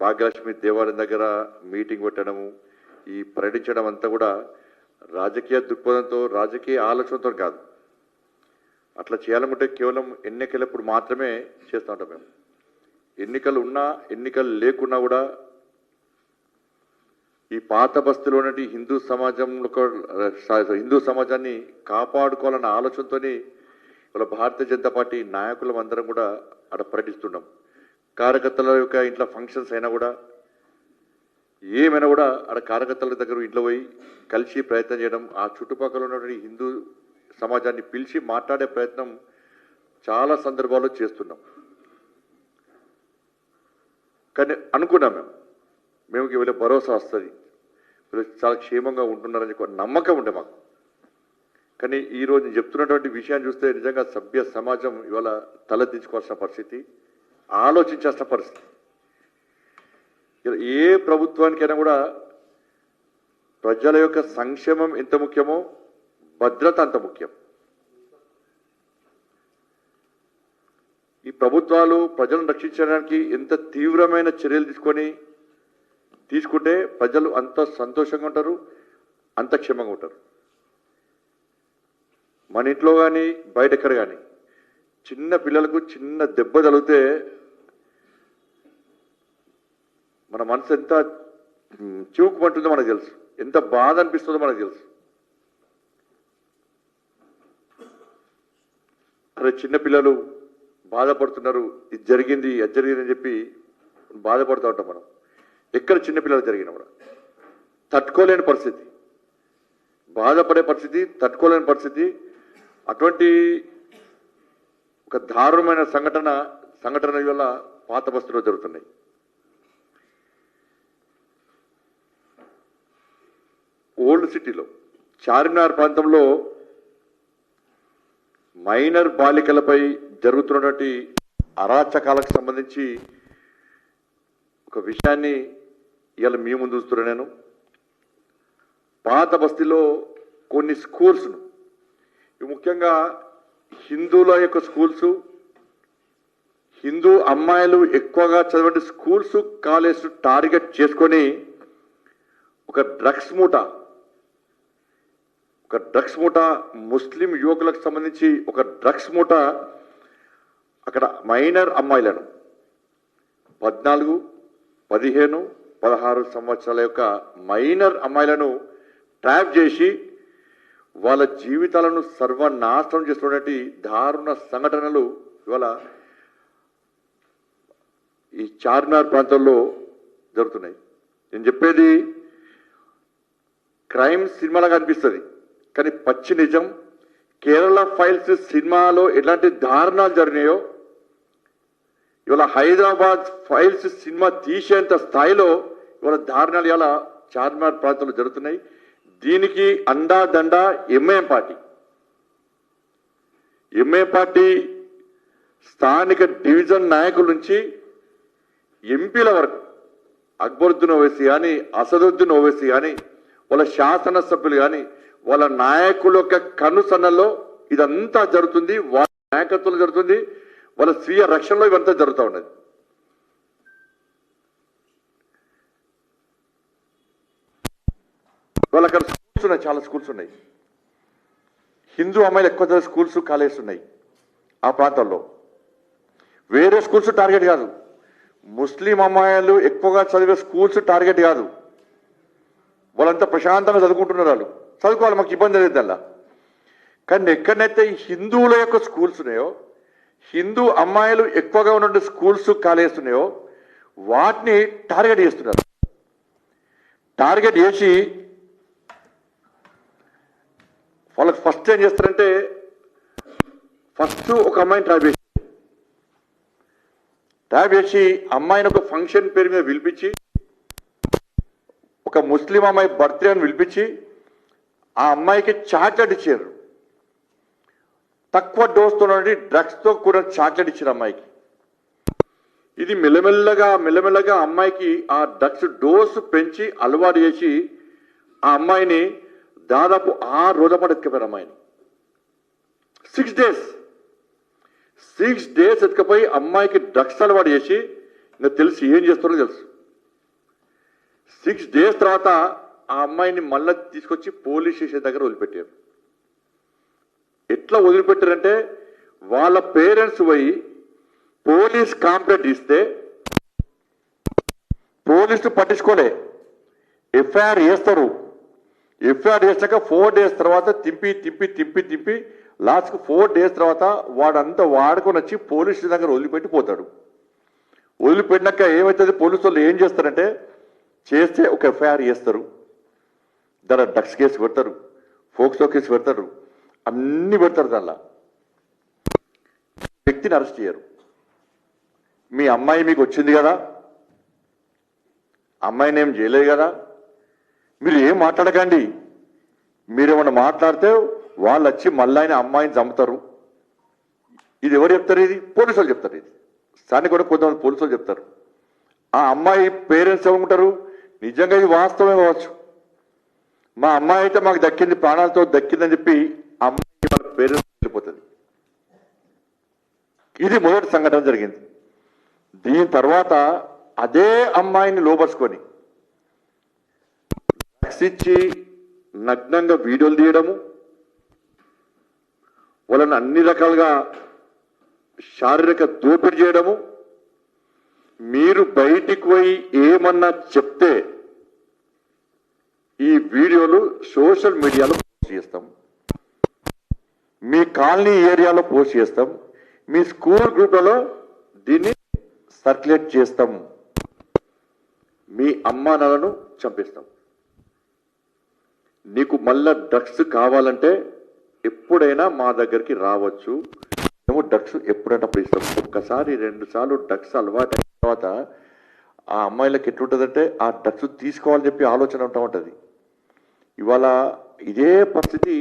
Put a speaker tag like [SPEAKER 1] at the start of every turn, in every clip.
[SPEAKER 1] భాగ్యలక్ష్మి దేవాలయం దగ్గర మీటింగ్ పెట్టడము, ఈ పర్యటించడం అంతా కూడా రాజకీయ దృక్పథంతో, రాజకీయ ఆలోచనతో కాదు. అట్లా చేయాలనుకుంటే కేవలం ఎన్నికలప్పుడు మాత్రమే చేస్తూ ఉంటాం మేము. ఎన్నికలు ఉన్నా ఎన్నికలు లేకున్నా కూడా ఈ పాత బస్తీలో ఉన్నటువంటి హిందూ సమాజాన్ని కాపాడుకోవాలన్న ఆలోచనతో ఇవాళ భారతీయ జనతా పార్టీ నాయకులం అందరం కూడా అక్కడ పర్యటిస్తున్నాం. కార్యకర్తల యొక్క ఇంట్లో ఫంక్షన్స్ అయినా కూడా ఏమైనా కూడా అక్కడ కార్యకర్తల దగ్గర ఇంట్లో పోయి కలిసి ప్రయత్నం చేయడం, ఆ చుట్టుపక్కల ఉన్నటువంటి హిందూ సమాజాన్ని పిలిచి మాట్లాడే ప్రయత్నం చాలా సందర్భాల్లో చేస్తున్నాం. కానీ అనుకున్నాం మేము వీళ్ళ భరోసా వస్తుంది, వీళ్ళు చాలా క్షేమంగా ఉంటున్నారని నమ్మకం ఉండే మాకు. కానీ ఈరోజు నేను చెప్తున్నటువంటి విషయాన్ని చూస్తే నిజంగా సభ్య సమాజం ఇవాళ తలదించుకోవాల్సిన పరిస్థితి, ఆలోచించాల్సిన పరిస్థితి. ఏ ప్రభుత్వానికైనా కూడా ప్రజల యొక్క సంక్షేమం ఎంత ముఖ్యమో భద్రత అంత ముఖ్యం. ఈ ప్రభుత్వాలు ప్రజలను రక్షించడానికి ఎంత తీవ్రమైన చర్యలు తీసుకుంటే ప్రజలు అంత సంతోషంగా ఉంటారు, అంత క్షేమంగా ఉంటారు. మన ఇంట్లో కానీ బయట ఎక్కడ కానీ చిన్న పిల్లలకు చిన్న దెబ్బ తగిలితే మన మనసు ఎంత చివుకుమంటుందో మనకు తెలుసు, ఎంత బాధ అనిపిస్తుందో మనకు తెలుసు. అక్కడ చిన్నపిల్లలు బాధపడుతున్నారు, ఇది జరిగింది అది జరిగింది అని చెప్పి బాధపడుతూ ఉంటాం మనం. ఎక్కడ చిన్నపిల్లలు జరిగినా కూడా తట్టుకోలేని పరిస్థితి, బాధపడే పరిస్థితి, తట్టుకోలేని పరిస్థితి. అటువంటి ఒక దారుణమైన సంఘటన వల్ల పాత బస్తీలో జరుగుతున్నాయి. ఓల్డ్ సిటీలో చార్మినార్ ప్రాంతంలో మైనర్ బాలికలపై జరుగుతున్నటువంటి అరాచకాలకు సంబంధించి ఒక విషయాన్ని ఇవాళ మీ ముందు చూస్తున్నా నేను. పాత బస్తీలో కొన్ని స్కూల్స్ను, ముఖ్యంగా హిందువుల యొక్క స్కూల్స్, హిందూ అమ్మాయిలు ఎక్కువగా చదివే స్కూల్స్, కాలేజ్ టార్గెట్ చేసుకొని ఒక డ్రగ్స్ మూట, ముస్లిం యువకులకు సంబంధించి ఒక డ్రగ్స్ మూట అక్కడ మైనర్ అమ్మాయిలను 14, 15, 16 సంవత్సరాల యొక్క మైనర్ అమ్మాయిలను ట్రాప్ చేసి వాళ్ళ జీవితాలను సర్వనాశనం చేస్తున్నటువంటి దారుణ సంఘటనలు ఇవాళ ఈ చార్మినార్ ప్రాంతంలో జరుగుతున్నాయి. నేను చెప్పేది క్రైమ్ సినిమాలాగా అనిపిస్తుంది, కానీ పచ్చి నిజం. కేరళ ఫైల్స్ సినిమాలో ఎలాంటి దారుణాలు జరిగినాయో ఇవాళ హైదరాబాద్ ఫైల్స్ సినిమా తీసేంత స్థాయిలో ఇవాళ దారుణాలు ఇవాళ చార్మినార్ ప్రాంతంలో జరుగుతున్నాయి. దీనికి అండాదండ ఎంఐఎం పార్టీ స్థానిక డివిజన్ నాయకుల నుంచి ఎంపీల వరకు అక్బరుద్దీన్ ఓవైసీ కానీ, అసదుద్దీన్ ఓవైసీ కానీ, వాళ్ళ శాసనసభ్యులు కానీ, వాళ్ళ నాయకుల యొక్క కనుసన్నల్లో ఇదంతా జరుగుతుంది. వాళ్ళ నాయకత్వంలో జరుగుతుంది, వాళ్ళ స్వీయ రక్షణలో ఇవంతా జరుగుతూ ఉన్నది. వాళ్ళ అక్కడ స్కూల్స్ ఉన్నాయి, చాలా స్కూల్స్ ఉన్నాయి. హిందూ అమ్మాయిలు ఎక్కువ చదివే స్కూల్స్, కాలేజెస్ ఉన్నాయి ఆ ప్రాంతంలో. వేరే స్కూల్స్ టార్గెట్ కాదు, ముస్లిం అమ్మాయిలు ఎక్కువగా చదివే స్కూల్స్ టార్గెట్ కాదు. వాళ్ళంతా ప్రశాంతంగా చదువుకుంటున్నారు, వాళ్ళు చదువుకోవాలి, మాకు ఇబ్బంది లేదు అలా. కానీ ఎక్కడైతే హిందువుల యొక్క స్కూల్స్ ఉన్నాయో, హిందూ అమ్మాయిలు ఎక్కువగా ఉన్న స్కూల్స్, కాలేజెస్ ఉన్నాయో వాటిని టార్గెట్ చేస్తున్నారు. టార్గెట్ చేసి వాళ్ళకి ఫస్ట్ ఏం చేస్తారంటే, ఫస్ట్ ఒక అమ్మాయిని ట్రాప్ చేసి అమ్మాయిని ఒక ఫంక్షన్ పేరు మీద పిలిపించి, ఒక ముస్లిం అమ్మాయి బర్త్డే అని పిలిపించి ఆ అమ్మాయికి చాక్లెట్ ఇచ్చారు. తక్కువ డోస్తో డ్రగ్స్తో కూడా చాక్లెట్ ఇచ్చారు అమ్మాయికి. ఇది మెల్లమెల్లగా అమ్మాయికి ఆ డ్రగ్స్ డోసు పెంచి అలవాటు చేసి ఆ అమ్మాయిని దాదాపు 6 రోజుల పాటు ఎత్తుకపోయారు అమ్మాయిని. 6 డేస్ ఎత్తుకపోయి అమ్మాయికి డ్రగ్స్ అలవాటు చేసి ఇంకా తెలిసి ఏం చేస్తారో తెలుసు. 6 days తర్వాత ఆ అమ్మాయిని మళ్ళీ తీసుకొచ్చి పోలీస్ స్టేషన్ దగ్గర వదిలిపెట్టారు. ఎట్లా వదిలిపెట్టారంటే వాళ్ళ పేరెంట్స్ పోయి పోలీస్ కంప్లైంట్ ఇస్తే పోలీసులు పట్టించుకోలే. ఎఫ్ఐఆర్ చేస్తారు. ఎఫ్ఐఆర్ చేశాక 4 days తర్వాత తిప్పి లాస్ట్కి 4 days తర్వాత వాడంతా వాడుకొని వచ్చి పోలీసు దగ్గర వదిలిపెట్టి పోతాడు. వదిలిపెట్టినాక ఏమవుతుంది, పోలీసు వాళ్ళు ఏం చేస్తారంటే చేస్తే ఒక ఎఫ్ఐఆర్ చేస్తారు, దాని డ్రగ్స్ కేసు పెడతారు, ఫోక్సో కేసు పెడతారు, అన్ని పెడతారు. దానిలో వ్యక్తిని అరెస్ట్ చేయరు. మీ అమ్మాయి మీకు వచ్చింది కదా, అమ్మాయిని ఏం చేయలేదు కదా, మీరు ఏం మాట్లాడకండి. మీరేమన్నా మాట్లాడితే వాళ్ళు వచ్చి మళ్ళీ ఆయన అమ్మాయిని చంపుతారు. ఇది ఎవరు చెప్తారు? ఇది పోలీసు వాళ్ళు చెప్తారు. ఇది స్థానిక కూడా కొంతమంది పోలీసు వాళ్ళు చెప్తారు. ఆ అమ్మాయి పేరెంట్స్ ఏమనుకుంటారు, నిజంగా ఇది వాస్తవమే కావచ్చు, మా అమ్మాయి అయితే మాకు దక్కింది, ప్రాణాలతో దక్కిందని చెప్పి అమ్మాయి మన పేరెంట్స్ వెళ్ళిపోతుంది. ఇది మొదటి సంఘటన జరిగింది. దీని తర్వాత అదే అమ్మాయిని లోపరుచుకొని డ్రగ్స్ ఇచ్చి నగ్నంగా వీడియోలు తీయడము, వాళ్ళని అన్ని రకాలుగా శారీరక దోపిడీ చేయడము, మీరు బయటికి పోయి ఏమన్నా చెప్తే ఈ వీడియోలు సోషల్ మీడియాలో పోస్ట్ చేస్తాం, మీ కాలనీ ఏరియాలో పోస్ట్ చేస్తాం, మీ స్కూల్ గ్రూప్లలో దీన్ని సర్క్యులేట్ చేస్తాం, మీ అమ్మా నాన్నను చంపేస్తాం. నీకు మళ్ళా డ్రగ్స్ కావాలంటే ఎప్పుడైనా మా దగ్గరికి రావచ్చు, మేము డ్రగ్స్ ఎప్పుడైనా అప్పుడు ఇస్తాం. ఒక్కసారి 2 సార్లు డ్రగ్స్ అలవాటు అయిన తర్వాత ఆ అమ్మాయిలకు ఎట్లుంటుందంటే ఆ డ్రగ్స్ తీసుకోవాలని చెప్పి ఆలోచన ఉంటా ఉంటుంది. ఇవాళ ఇదే పరిస్థితి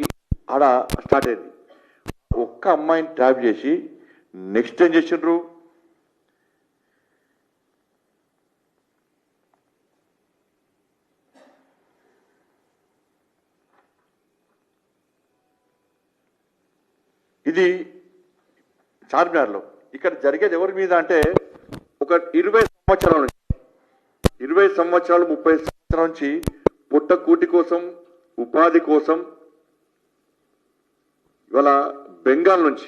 [SPEAKER 1] ఆడ స్టార్ట్ అయింది. ఒక్క అమ్మాయిని ట్రాప్ చేసి నెక్స్ట్ ఏం చేసిండ్రు, ఇది చార్మినార్లో. ఇక్కడ జరిగేది ఎవరి మీద అంటే ఒక 20 సంవత్సరాల నుంచి 20 సంవత్సరాలు 30 సంవత్సరాల నుంచి పుట్ట కూటి కోసం, ఉపాధి కోసం ఇవాళ బెంగాల్ నుంచి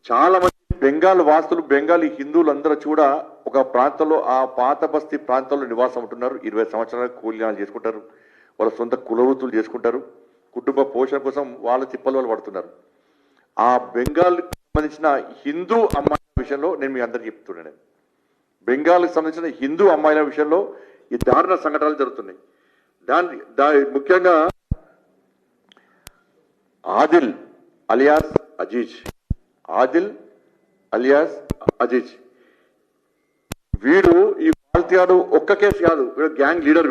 [SPEAKER 1] చాలా మంది బెంగాల్ వాసులు, బెంగాలీ హిందువులు అందరూ కూడా ఒక ప్రాంతంలో, ఆ పాత బస్తీ ప్రాంతంలో నివాసం ఉంటున్నారు. 20 సంవత్సరాలు కూలీనాలు చేసుకుంటారు, వాళ్ళ సొంత కులవృత్తులు చేసుకుంటారు, కుటుంబ పోషణ కోసం వాళ్ళ తిప్పలు వాళ్ళు పడుతున్నారు. ఆ బెంగాల్కి సంబంధించిన హిందూ అమ్మాయిల విషయంలో నేను మీ అందరికీ చెప్తున్నాను, బెంగాల్కి సంబంధించిన హిందూ అమ్మాయిల విషయంలో ఈ దారుణ సంఘటనలు జరుగుతున్నాయి. ముఖ్యంగా ఆదిల్ అలియాస్ అజీజ్, ఆదిల్ అలియాస్ అజీజ్ వీడు ఈ పాల్తీగాడు ఒక్క కేసు కాదు, వీడు గ్యాంగ్ లీడర్.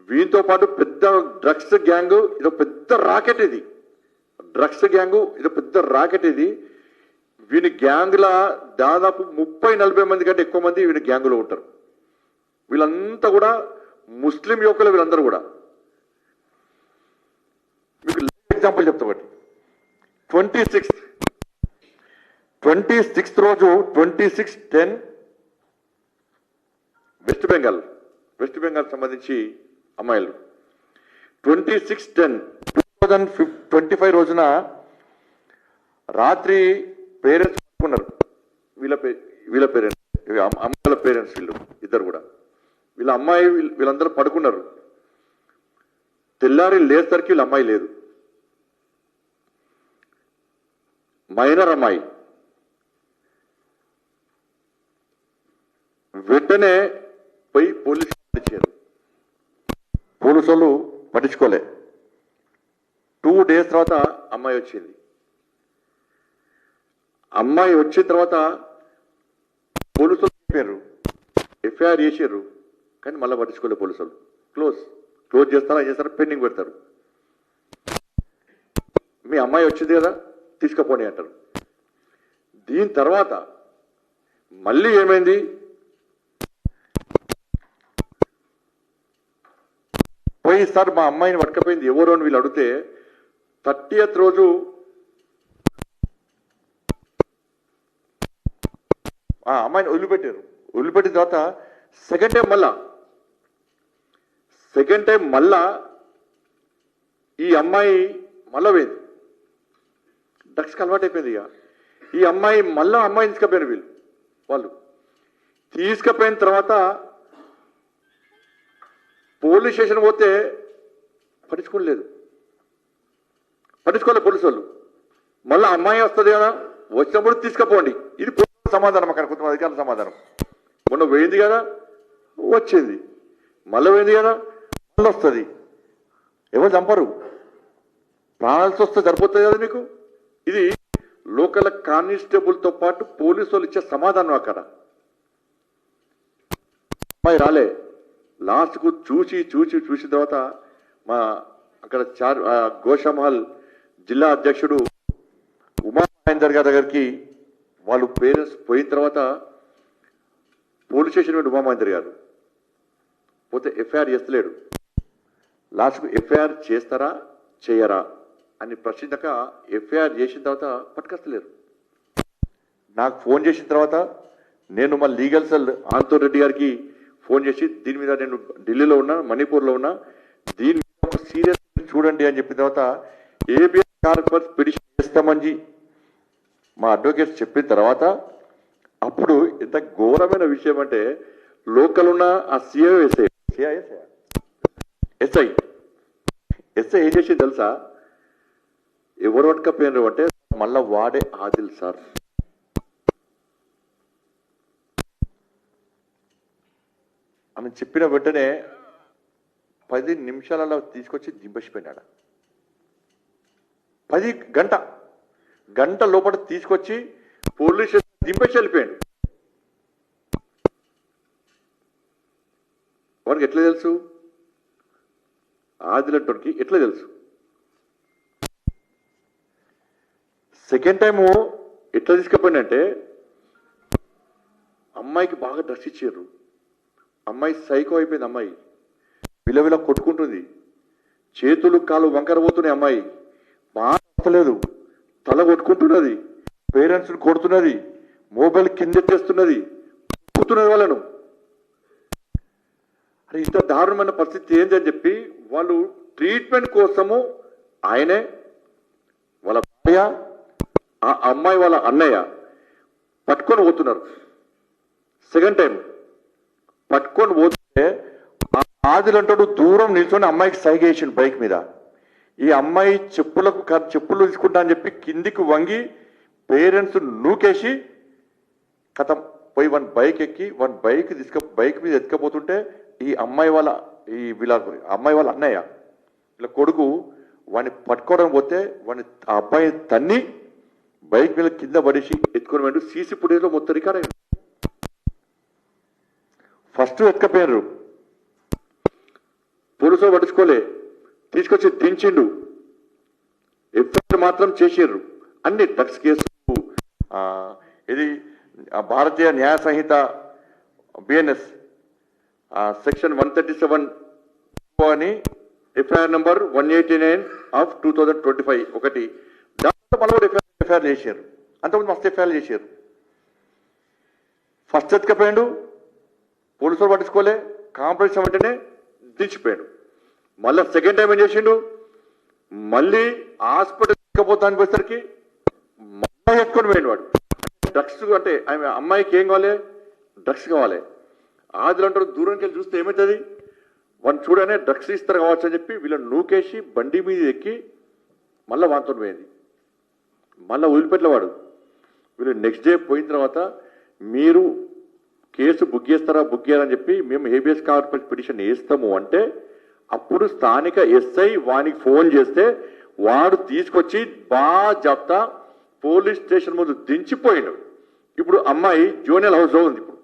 [SPEAKER 1] వీటితో పాటు పెద్ద డ్రగ్స్ గ్యాంగ్, ఇది పెద్ద రాకెట్. ఇది డ్రగ్స్ గ్యాంగు, ఇది పెద్ద రాకెట్. ఇది వీని గ్యాంగ్లా దాదాపు 30-40 మంది కంటే ఎక్కువ మంది వీని గ్యాంగులో ఉంటారు. వీళ్ళంతా కూడా ముస్లిం యువకులు. వీళ్ళందరూ కూడా మీకు ఎగ్జాంపుల్ చెప్తా. 26th రోజు 26/10 వెస్ట్ బెంగాల్ సంబంధించి అమ్మాయిలు 26/10/2025 రోజున రాత్రి పేరెంట్స్ పడుకున్నారు. వీళ్ళ పేరెంట్స్, అమ్మాయిల పేరెంట్స్, వీళ్ళు ఇద్దరు కూడా, వీళ్ళ అమ్మాయి వీళ్ళందరూ పడుకున్నారు. తెల్లారి లేసరికి వీళ్ళ అమ్మాయి లేదు, మైనర్ అమ్మాయి. వెంటనే పోయి పోలీసు ఇచ్చారు. పోలీసు వాళ్ళు పట్టించుకోలే. 2 days తర్వాత అమ్మాయి వచ్చింది. అమ్మాయి వచ్చిన తర్వాత పోలీసులు చెప్పారు, ఎఫ్ఐఆర్ చేశారు, కానీ మళ్ళీ పట్టించుకోలే పోలీసులు. క్లోజ్ చేస్తారా పెండింగ్ పెడతారు. మీ అమ్మాయి వచ్చింది కదా తీసుకుపోండి అంటారు. దీని తర్వాత మళ్ళీ ఏమైంది, పోయి సార్ మా అమ్మాయిని పట్టుకపోయింది ఎవరు అని వీళ్ళు అడిగితే 30th రోజు ఆ అమ్మాయిని వదిలిపెట్టారు. వదిలిపెట్టిన తర్వాత సెకండ్ టైం మళ్ళా సెకండ్ టైం మళ్ళా ఈ అమ్మాయి మళ్ళా పోయింది, డ్రగ్స్కి అలవాటు అయిపోయింది. ఇక ఈ అమ్మాయి మళ్ళా అమ్మాయిని తీసుకుపోయారు వాళ్ళు తీసుకుపోయిన తర్వాత పోలీస్ స్టేషన్ పోతే పట్టించుకోలేదు పోలీసు వాళ్ళు. మళ్ళీ అమ్మాయి వస్తుంది కదా, వచ్చినప్పుడు తీసుకుపోండి. ఇది సమాధానం, అక్కడ కొంత అధికారుల సమాధానం. మొన్న పోయింది కదా వచ్చింది, మళ్ళీ పోయింది కదా మళ్ళీ వస్తుంది. ఎవరు చంపరు, ప్రాణాలతో వస్తే సరిపోతుంది కదా మీకు. ఇది లోకల్ కానిస్టేబుల్తో పాటు పోలీసు వాళ్ళు ఇచ్చే సమాధానం. అక్కడ అమ్మాయి రాలే, లాస్ట్కు చూసిన తర్వాత మా అక్కడ గోషామహల్ జిల్లా అధ్యక్షుడు ఉమా మహేందర్ గారి దగ్గరికి వాళ్ళు పేరెంట్స్ పోయిన తర్వాత పోలీస్ స్టేషన్ ఉమా మహేందర్ గారు పోతే ఎఫ్ఐఆర్ చేస్తలేడు. లాస్ట్కు ఎఫ్ఐఆర్ చేస్తారా చేయరా అని ప్రశ్నించాక ఎఫ్ఐఆర్ చేసిన తర్వాత పట్టుకొస్తలేరు. నాకు ఫోన్ చేసిన తర్వాత నేను మా లీగల్ సెల్ ఆంతో రెడ్డి గారికి ఫోన్ చేసి దీని మీద నేను ఢిల్లీలో ఉన్నా, మణిపూర్లో ఉన్నా, దీని మీద ఒక సీరియస్ చూడండి అని చెప్పిన తర్వాత ఏబిఎస్ కార్పస్ పిటిషన్ చేస్తామని మా అడ్వకేట్స్ చెప్పిన తర్వాత అప్పుడు ఎంత ఘోరమైన విషయం అంటే లోకల్ ఉన్న ఆ ఎస్ఐ ఏం చేసి తెలుసా, ఎవరు పట్టుకపోయినారు అంటే మళ్ళా వాడే ఆదిల్ సార్. అని చెప్పిన వెంటనే 10 నిమిషాలలో తీసుకొచ్చి దింపేసిపోయినాడు. 10 గంట లోపల తీసుకొచ్చి పోలీస్ స్టేషన్ దింపేసి వెళ్ళిపోయాడు. వాడికి ఎట్లా తెలుసు, ఆదిలంటోనికి ఎట్లా తెలుసు? సెకండ్ టైము ఎట్లా తీసుకుపోయినంటే అమ్మాయికి బాగా డ్రస్ ఇచ్చారు. అమ్మాయి సైకో అయిపోయింది. అమ్మాయి విలవిల కొట్టుకుంటుంది, చేతులు కాలు వంకర పోతున్నాయి. అమ్మాయి బాగలేదు, తల కొట్టుకుంటున్నది, పేరెంట్స్ని కొడుతున్నది, మొబైల్ కిందెత్తేస్తున్నది, కొట్టుతున్నది వాళ్ళను. అరే ఇంత దారుణమైన పరిస్థితి ఏంటి అని చెప్పి వాళ్ళు ట్రీట్మెంట్ కోసము ఆయనే, వాళ్ళ భార్య, ఆ అమ్మాయి వాళ్ళ అన్నయ్య పట్టుకొని పోతున్నారు. సెకండ్ టైం పట్టుకొని పోతే ఆదిలంటాడు దూరం నిల్చొని అమ్మాయికి సైగేసిండు బైక్ మీద. ఈ అమ్మాయి చెప్పులు తీసుకుంటా అని చెప్పి కిందికి వంగి పేరెంట్స్ నూకేసి కథం పోయి వన్ బైక్ ఎక్కి బైక్ మీద ఎత్తుకపోతుంటే ఈ అమ్మాయి వాళ్ళ అమ్మాయి వాళ్ళ అన్నయ్య ఇలా కొడుకు వాడిని పట్టుకోవడం పోతే వాడిని ఆ అబ్బాయి తన్ని బైక్ మీద కింద పడేసి ఎత్తుకొని వెంటూ సీసీ ఫుటేజ్లో మొత్తం రికార్డ్ అయింది. ఫస్ట్ ఎత్తుకపోయారు, పోలీసులు పట్టించుకోలే, తీసుకొచ్చి దించిండు, ఎఫ్ఐఆర్ మాత్రం చేసారు. అన్ని డ్రగ్స్ కేసు, ఇది భారతీయ న్యాయ సంహిత బిఎన్ఎస్ సెక్షన్ 137 అని ఎఫ్ఐఆర్ నంబర్ 189 ఆఫ్ 2025 ఒకటి. దాంట్లో మళ్ళీ ఎఫ్ఐఆర్ చేశారు. అంతకుముందు మస్తు ఎఫ్ఐఆర్ చేశారు. ఫస్ట్ ఎత్తుకపోయాడు, పోలీసులు పట్టించుకోలే, కాంప్రమైజ్ వెంటనే దించిపోయాడు. మళ్ళీ సెకండ్ టైం ఏం చేసిండు, మళ్ళీ హాస్పిటల్ తీసుకుపోతానికి పోయేసరికి మళ్ళీ ఎత్తుకొని పోయాడు. వాడు డ్రగ్స్ అంటే అమ్మాయికి ఏం కావాలి, డ్రగ్స్ కావాలి. ఆదిలో అంటారు దూరంకి వెళ్ళి చూస్తే ఏమవుతుంది, వాళ్ళు చూడనే డ్రగ్స్ ఇస్తారు కావచ్చు అని చెప్పి వీళ్ళని నూకేసి బండి మీద ఎక్కి మళ్ళీ వాంతో పోయింది. మళ్ళీ వదిలిపెట్టలేవాడు. వీళ్ళు నెక్స్ట్ డే పోయిన తర్వాత మీరు కేసు బుక్ చేస్తారా, బుక్ చేయాలని చెప్పి మేము హేబియస్ కార్పస్ పిటిషన్ వేస్తాము అంటే అప్పుడు స్థానిక ఎస్ఐ వానికి ఫోన్ చేస్తే వాడు తీసుకొచ్చి బాజాప్తా పోలీస్ స్టేషన్ ముందు దించిపోయాడు. ఇప్పుడు అమ్మాయి జూనియర్ హౌస్లో ఉంది. ఇప్పుడు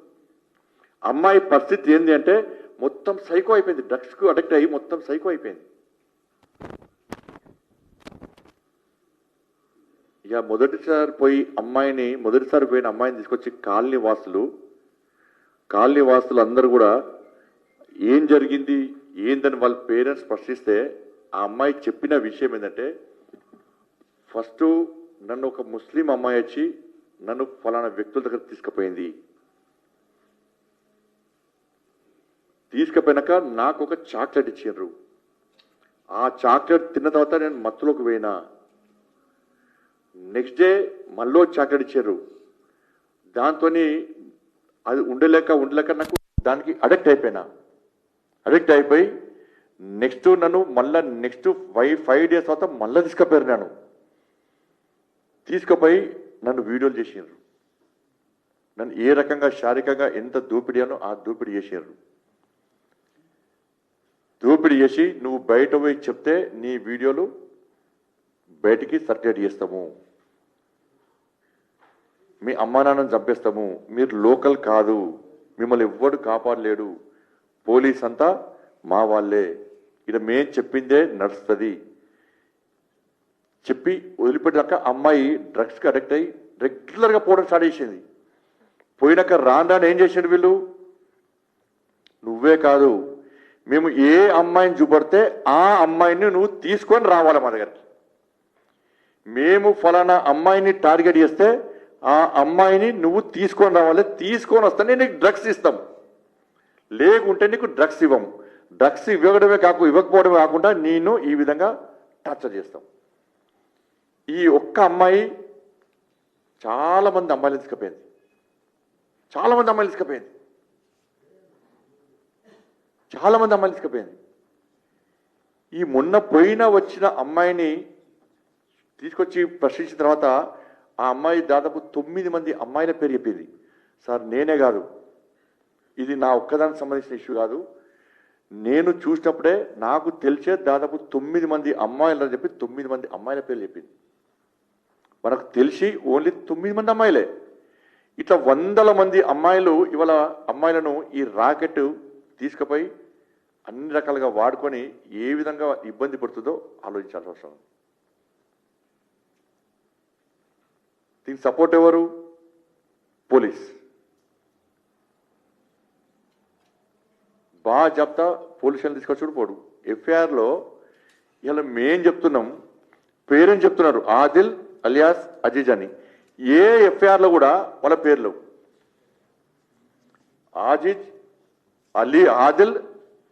[SPEAKER 1] అమ్మాయి పరిస్థితి ఏంటి అంటే మొత్తం సైకో అయిపోయింది, డ్రగ్స్కు అడిక్ట్ అయ్యి మొత్తం సైకో అయిపోయింది. ఇక మొదటిసారి పోయిన అమ్మాయిని తీసుకొచ్చి కాలనీ వాసులు అందరూ కూడా ఏం జరిగింది ఏందని వాళ్ళ పేరెంట్స్ ప్రశ్నిస్తే ఆ అమ్మాయి చెప్పిన విషయం ఏంటంటే, ఫస్ట్ నన్ను ఒక ముస్లిం అమ్మాయి వచ్చి నన్ను ఫలానా వ్యక్తుల దగ్గర తీసుకుపోయింది, తీసుకుపోయినాక నాకు ఒక చాక్లెట్ ఇచ్చిండ్రు. ఆ చాక్లెట్ తిన్న తర్వాత నేను మత్తులోకి పోయినా. నెక్స్ట్ డే మళ్ళీ చాక్లెట్ ఇచ్చారు. దాంతో అది ఉండలేక నాకు దానికి అడిక్ట్ అయిపోయినా. అడిక్ట్ అయిపోయి నన్ను మళ్ళీ నెక్స్ట్ 5 days తర్వాత మళ్ళీ తీసుకుపోయారు. నేను తీసుకుపోయి నన్ను వీడియోలు చేసినారు. నన్ను ఏ రకంగా శారీరకంగా ఎంత దోపిడీనో ఆ దోపిడీ చేసినారు. దోపిడీ చేసి నువ్వు బయట పోయి చెప్తే నీ వీడియోలు బయటికి సర్క్యులేట్ చేస్తాము, మీ అమ్మా నాన్నను చంపేస్తాము, మీరు లోకల్ కాదు, మిమ్మల్ని ఎవ్వడు కాపాడలేడు, పోలీస్ అంతా మా వాళ్ళే, ఇక్కడ మేం చెప్పిందే నడుస్తుంది చెప్పి వదిలిపెట్టాక అమ్మాయి డ్రగ్స్కి అడిక్ట్ అయ్యి రెగ్యులర్గా పోవడం స్టార్ట్ చేసింది. పోయినాక రాను ఏం చేసాడు వీళ్ళు, నువ్వే కాదు మేము ఏ అమ్మాయిని చూపడితే ఆ అమ్మాయిని నువ్వు తీసుకొని రావాలి మా దగ్గరికి, మేము ఫలానా అమ్మాయిని టార్గెట్ చేస్తే ఆ అమ్మాయిని నువ్వు తీసుకొని రావాలి, తీసుకొని వస్తే నీకు డ్రగ్స్ ఇస్తాం, లేకుంటే నీకు డ్రగ్స్ ఇవ్వము, డ్రగ్స్ ఇవ్వకపోవడమే కాకుండా నేను ఈ విధంగా టార్చర్ చేస్తాం. ఈ ఒక్క అమ్మాయి చాలా మంది అమ్మాయిలు తీసుకుపోయింది. ఈ మొన్న వచ్చిన అమ్మాయిని తీసుకొచ్చి ప్రశ్నించిన తర్వాత ఆ అమ్మాయి దాదాపు 9 మంది అమ్మాయిల పేరు చెప్పింది. సార్ నేనే కాదు, ఇది నా ఒక్కదానికి సంబంధించిన ఇష్యూ కాదు, నేను చూసినప్పుడే నాకు తెలిసే దాదాపు 9 మంది అమ్మాయిలు అని చెప్పి 9 మంది అమ్మాయిల పేర్లు చెప్పింది. మనకు తెలిసి ఓన్లీ 9 మంది అమ్మాయిలే. ఇట్లా 100 మంది అమ్మాయిలు ఇవాళ అమ్మాయిలను ఈ రాకెట్ తీసుకుపోయి అన్ని రకాలుగా వాడుకొని ఏ విధంగా ఇబ్బంది పడుతుందో ఆలోచించాల్సిన అవసరం. దీనికి సపోర్ట్ ఎవరు? పోలీస్. బాగా చెప్తా పోలీసులను తీసుకొచ్చుడు పోడు. ఎఫ్ఐఆర్లో ఇలా మేం చెప్తున్నాం, పేరెంట్స్ చెప్తున్నారు ఆదిల్ అలియాస్ అజీజ్ అని. ఏ ఎఫ్ఐఆర్లో కూడా వాళ్ళ పేర్లు ఆదిల్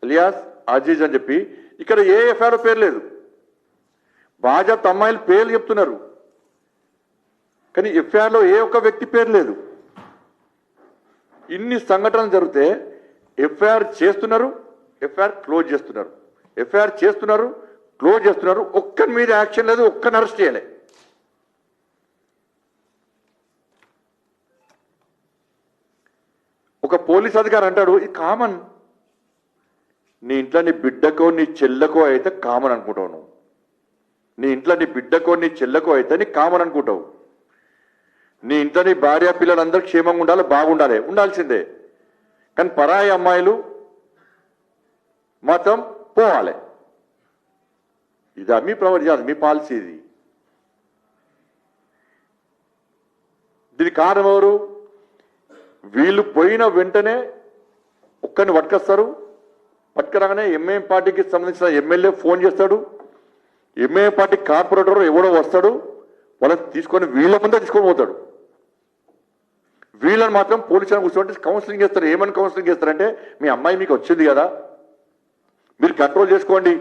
[SPEAKER 1] అలియాస్ అజీజ్ అని చెప్పి ఇక్కడ ఏ ఎఫ్ఐఆర్లో పేరు లేదు. బాజాప్త అమ్మాయిల పేర్లు చెప్తున్నారు కానీ ఎఫ్ఐఆర్లో ఏ ఒక్క వ్యక్తి పేరు లేదు. ఇన్ని సంఘటనలు జరిగితే ఎఫ్ఐఆర్ చేస్తున్నారు, ఎఫ్ఐఆర్ క్లోజ్ చేస్తున్నారు, ఎఫ్ఐఆర్ చేస్తున్నారు, క్లోజ్ చేస్తున్నారు. ఒక్కరి మీద యాక్షన్ లేదు, ఒక్కరిని అరెస్ట్ చేయలే. ఒక పోలీస్ అధికారి అంటాడు ఇది కామన్, నీ ఇంట్లో నీ బిడ్డకో నీ చెల్లెకో అయితే కామన్ అనుకుంటావు నువ్వు, నీ ఇంట్లో నీ బిడ్డకో నీ చెల్లెకో అయితే నీ కామన్ అనుకుంటావు, నీ ఇంట్లో నీ భార్య పిల్లలందరూ క్షేమంగా ఉండాలి, బాగుండాలి, ఉండాల్సిందే. కానీ పరాయి అమ్మాయిలు మాత్రం పోవాలి. ఇది మీ ప్రవర్తన, మీ పాలసీ ఇది. దీనికి కారణం ఎవరు? వీళ్ళు పోయిన వెంటనే ఒక్కరిని పట్టుకొస్తారు, పట్టుకురాగానే ఎంఐఎం పార్టీకి సంబంధించిన ఎమ్మెల్యే ఫోన్ చేస్తాడు, ఎంఐఎం పార్టీ కార్పొరేటర్ ఎవడో వస్తాడు, వాళ్ళని తీసుకొని వీళ్ళ ముందే తీసుకొని పోతాడు. వీళ్ళని మాత్రం పోలీసులను కూర్చోండి కౌన్సిలింగ్ చేస్తారు. ఏమని కౌన్సిలింగ్ చేస్తారంటే మీ అమ్మాయి మీకు వచ్చింది కదా, మీరు కంట్రోల్ చేసుకోండి.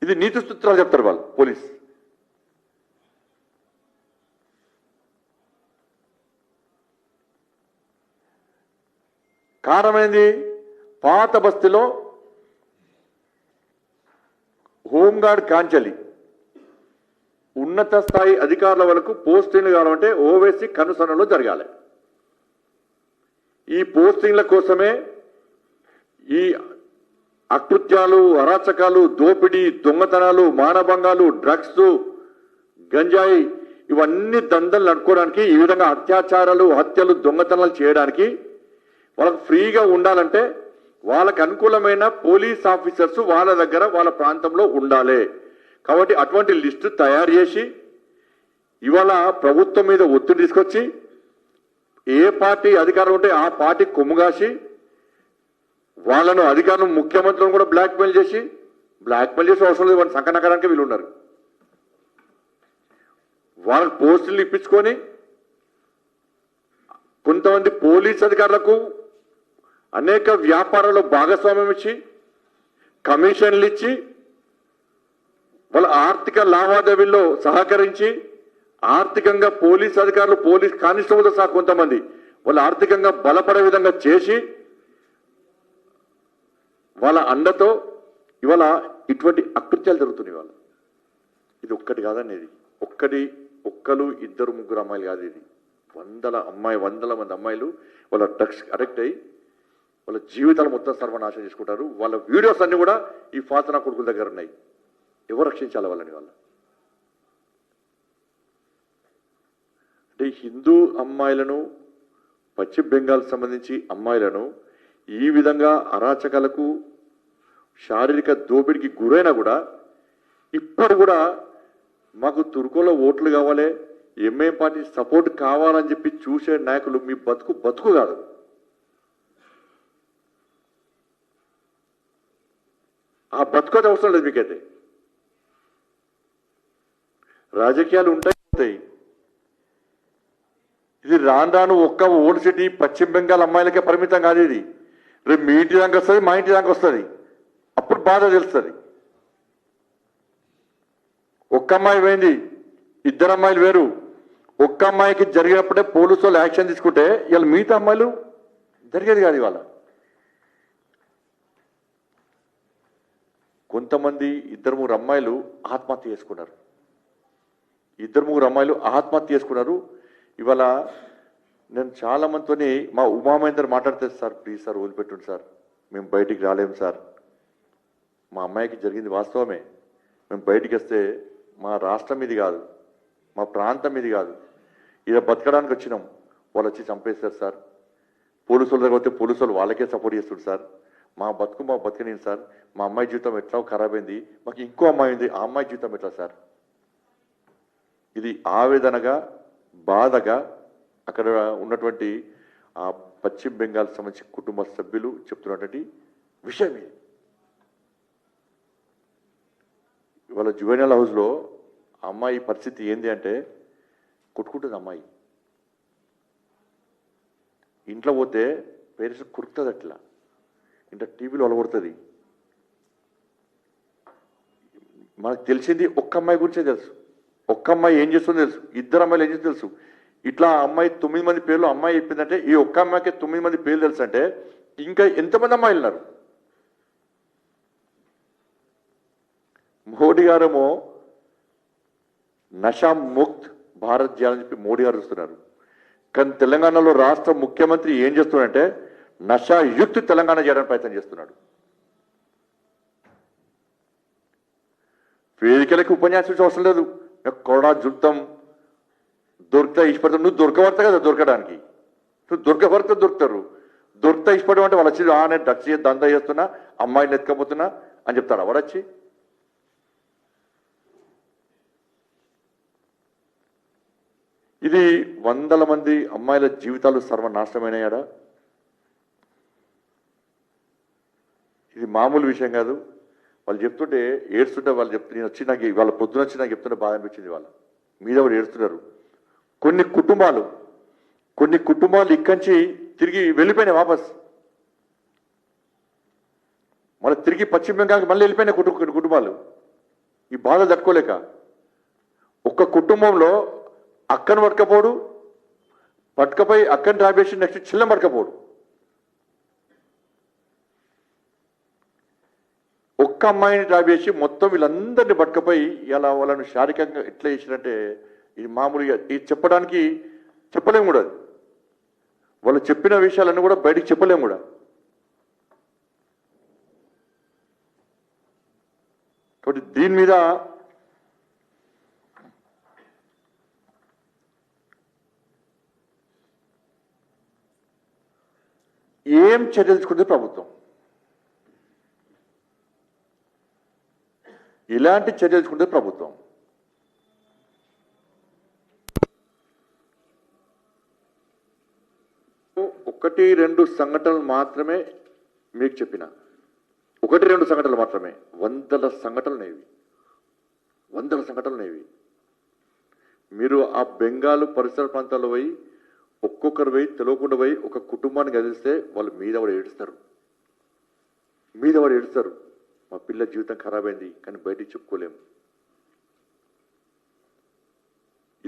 [SPEAKER 1] ఇది నీతి సూత్రాలు చెప్తారు వాళ్ళు పోలీస్. కారణమైంది పాత బస్తీలో హోంగార్డ్ కాంచలి ఉన్నత స్థాయి అధికారుల వరకు పోస్టింగ్లు కావాలంటే ఓవైసీ కనుసరణలో జరగాలి. ఈ పోస్టింగ్ల కోసమే ఈ అకృత్యాలు, అరాచకాలు, దోపిడీ, దొంగతనాలు, మానభంగాలు, డ్రగ్స్, గంజాయి ఇవన్నీ దందలు నడుకోవడానికి, ఈ విధంగా అత్యాచారాలు, హత్యలు, దొంగతనాలు చేయడానికి వాళ్ళకు ఫ్రీగా ఉండాలంటే వాళ్ళకు అనుకూలమైన పోలీస్ ఆఫీసర్స్ వాళ్ళ దగ్గర వాళ్ళ ప్రాంతంలో ఉండాలి. కాబట్టి అటువంటి లిస్టు తయారు చేసి ఇవాళ ప్రభుత్వం మీద ఒత్తిడి తీసుకొచ్చి ఏ పార్టీ అధికారం ఉంటే ఆ పార్టీ కొమ్ముగాసి వాళ్ళను అధికారులను ముఖ్యమంత్రులను కూడా బ్లాక్మెయిల్ చేసి అవసరం లేదు, వాళ్ళు సంకనకరానికి వీళ్ళు ఉన్నారు. వాళ్ళకి పోస్టులు ఇప్పించుకొని కొంతమంది పోలీస్ అధికారులకు అనేక వ్యాపారాల్లో భాగస్వామ్యం ఇచ్చి కమిషన్లు ఇచ్చి వాళ్ళ ఆర్థిక లావాదేవీల్లో సహకరించి ఆర్థికంగా పోలీస్ అధికారులు పోలీస్ కానిస్టేబుల్తో సహా కొంతమంది వాళ్ళు ఆర్థికంగా బలపడే విధంగా చేసి వాళ్ళ అండతో ఇవాళ ఇటువంటి అకృత్యాలు జరుగుతున్నాయి. ఇవాళ ఇది ఒక్కటి కాదండి, ఇది ఒక్కరు ఇద్దరు ముగ్గురు అమ్మాయిలు కాదు, ఇది వందల మంది అమ్మాయిలు వాళ్ళ డ్రగ్స్ అడిక్ట్ అయ్యి వాళ్ళ జీవితాలు మొత్తం సర్వనాశనం చేసుకుంటారు. వాళ్ళ వీడియోస్ అన్ని కూడా ఈ ఫాతనా కొడుకుల దగ్గర ఉన్నాయి. ఎవరు రక్షించాలి వాళ్ళని? అంటే హిందూ అమ్మాయిలను, పశ్చిమ బెంగాల్ సంబంధించి అమ్మాయిలను ఈ విధంగా అరాచకాలకు శారీరక దోపిడికి గురైనా కూడా ఇప్పుడు కూడా మాకు తుర్కోలో ఓట్లు కావాలి, ఎంఐఎం పార్టీ సపోర్ట్ కావాలని చెప్పి చూసే నాయకులు మీ బతుకు కాదు. ఆ బతుకోది అవసరం లేదు మీకైతే. రాజకీయాలు ఉంటాయి. ఇది రాను ఒక్క ఓటు సిటీ పశ్చిమ బెంగాల్ అమ్మాయిలకే పరిమితం కాదు. ఇది రేపు మీ ఇంటి దాకా వస్తుంది, మా ఇంటి దాకా వస్తుంది. అప్పుడు బాధ తెలుస్తుంది. ఒక్క అమ్మాయి పోయింది, ఇద్దరు అమ్మాయిలు వేరు. ఒక్క అమ్మాయికి జరిగినప్పుడే పోలీసు వాళ్ళు యాక్షన్ తీసుకుంటే ఇవాళ మిగతా అమ్మాయిలు జరిగేది కాదు. ఇవాళ కొంతమంది ఇద్దరు ముగ్గురు అమ్మాయిలు ఆత్మహత్య చేసుకున్నారు. ఇవాళ నేను చాలా మందితోని మా ఉమామహేందర్ మాట్లాడితే, సార్ ప్లీజ్ సార్ వదిలిపెట్టుండి సార్, మేము బయటికి రాలేము సార్, మా అమ్మాయికి జరిగింది వాస్తవమే, మేము బయటికి వస్తే మా రాష్ట్రం మీది కాదు, మా ప్రాంతం మీది కాదు, ఇలా బతకడానికి వచ్చినాం, వాళ్ళు వచ్చి చంపేస్తారు సార్, పోలీసుల దగ్గర పోతే పోలీసులు వాళ్ళకే సపోర్ట్ చేస్తుంది సార్, మా బతుకని సార్, మా అమ్మాయి జీవితం ఎట్లా ఖరాబ్ అయింది, మాకు ఇంకో అమ్మాయి ఉంది, ఆ అమ్మాయి జీవితం ఎట్లా సార్? ఇది ఆవేదనగా బాధగా అక్కడ ఉన్నటువంటి ఆ పశ్చిమ బెంగాల్ సంబంధించిన కుటుంబ సభ్యులు చెప్తున్నటువంటి విషయం ఇది. ఇవాళ జువెనైల్ హౌస్లో అమ్మాయి పరిస్థితి ఏంది అంటే కొట్టుకుంటుంది అమ్మాయి. ఇంట్లో పోతే పేరెంట్స్ కురుకుతుంది, అట్లా ఇంట్లో టీవీలో అలగొడుతుంది. మనకు తెలిసింది ఒక్క అమ్మాయి గురించే తెలుసు. ఒక్క అమ్మాయి ఏం చేస్తుందో తెలుసు, ఇద్దరు అమ్మాయిలు ఏం చేస్తుందో తెలుసు. ఇట్లా అమ్మాయి 9 మంది పేర్లు అమ్మాయి చెప్పిందంటే ఈ ఒక్క అమ్మాయికి 9 మంది పేర్లు తెలుసు అంటే ఇంకా ఎంతమంది అమ్మాయిలు ఉన్నారు? మోడీ గారేమో నషా ముక్త్ భారత్ చేయాలని చెప్పి మోడీ గారు చూస్తున్నారు. కానీ తెలంగాణలో రాష్ట్ర ముఖ్యమంత్రి ఏం చేస్తున్నాడంటే నషా యుక్త్ తెలంగాణ చేయడానికి ప్రయత్నం చేస్తున్నాడు. వేదికలకి ఉపన్యాసం అవసరం లేదు, కొరడా జుత్తం దొరికితే ఇష్టపడతాం. నువ్వు దొరకబడతా కదా దొరకడానికి, నువ్వు దొరకబడితే దొరుకుతారు. దొరికితే ఇష్టపడడం అంటే వాళ్ళు వచ్చి నేను డ్రగ్స్ దందా చేస్తున్నా, అమ్మాయిని ఎత్తుకపోతున్నా అని చెప్తాడు. ఎవరొచ్చి ఇది వందల మంది అమ్మాయిల జీవితాలు సర్వనాశనమైనాయాడా? ఇది మామూలు విషయం కాదు. వాళ్ళు చెప్తుంటే ఏడుస్తుంటే వాళ్ళు నేను వచ్చి నాకు వాళ్ళ పొద్దున వచ్చి నాకు చెప్తుంటే బాధ అనిపించింది. వాళ్ళ మీద కూడా ఏడుస్తున్నారు. కొన్ని కుటుంబాలు ఇక్కడి తిరిగి వెళ్ళిపోయినాయి వాపస్. మళ్ళీ తిరిగి పశ్చిమ బెంగాల్కి మళ్ళీ వెళ్ళిపోయినాయి కొన్ని కుటుంబాలు ఈ బాధలు తట్టుకోలేక. ఒక్క కుటుంబంలో అక్కను పట్టుకపోయి అక్కని డ్రాబేసి నెక్స్ట్ చిల్లం పట్టుకపోడు. ఒక్క అమ్మాయిని డ్రాబేసి మొత్తం వీళ్ళందరినీ పట్టుకపోయి ఇలా వాళ్ళను శారీరకంగా ఎట్లా చేసినట్టే ఇది మామూలుగా ఇది చెప్పలేము కూడా. వాళ్ళు చెప్పిన విషయాలన్నీ కూడా బయటికి చెప్పలేము కూడా. కాబట్టి దీని మీద ఏం చర్యలు తీసుకుంటే ప్రభుత్వం, ఇలాంటి చర్యలు తీసుకుంటే ప్రభుత్వం ఒకటి రెండు సంఘటనలు మాత్రమే మీకు చెప్పిన, ఒకటి రెండు సంఘటనలు మాత్రమే. వందల సంఘటనలు నేవి. మీరు ఆ బెంగాల్ పరిసర ప్రాంతాల్లో పోయి ఒక్కొక్కరు పోయి తెలియకుండా పోయి ఒక కుటుంబాన్ని కదిలిస్తే వాళ్ళు మీద వాడు ఏడుస్తారు, మా పిల్ల జీవితం ఖరాబ్ అయింది కానీ బయటికి చెప్పుకోలేము.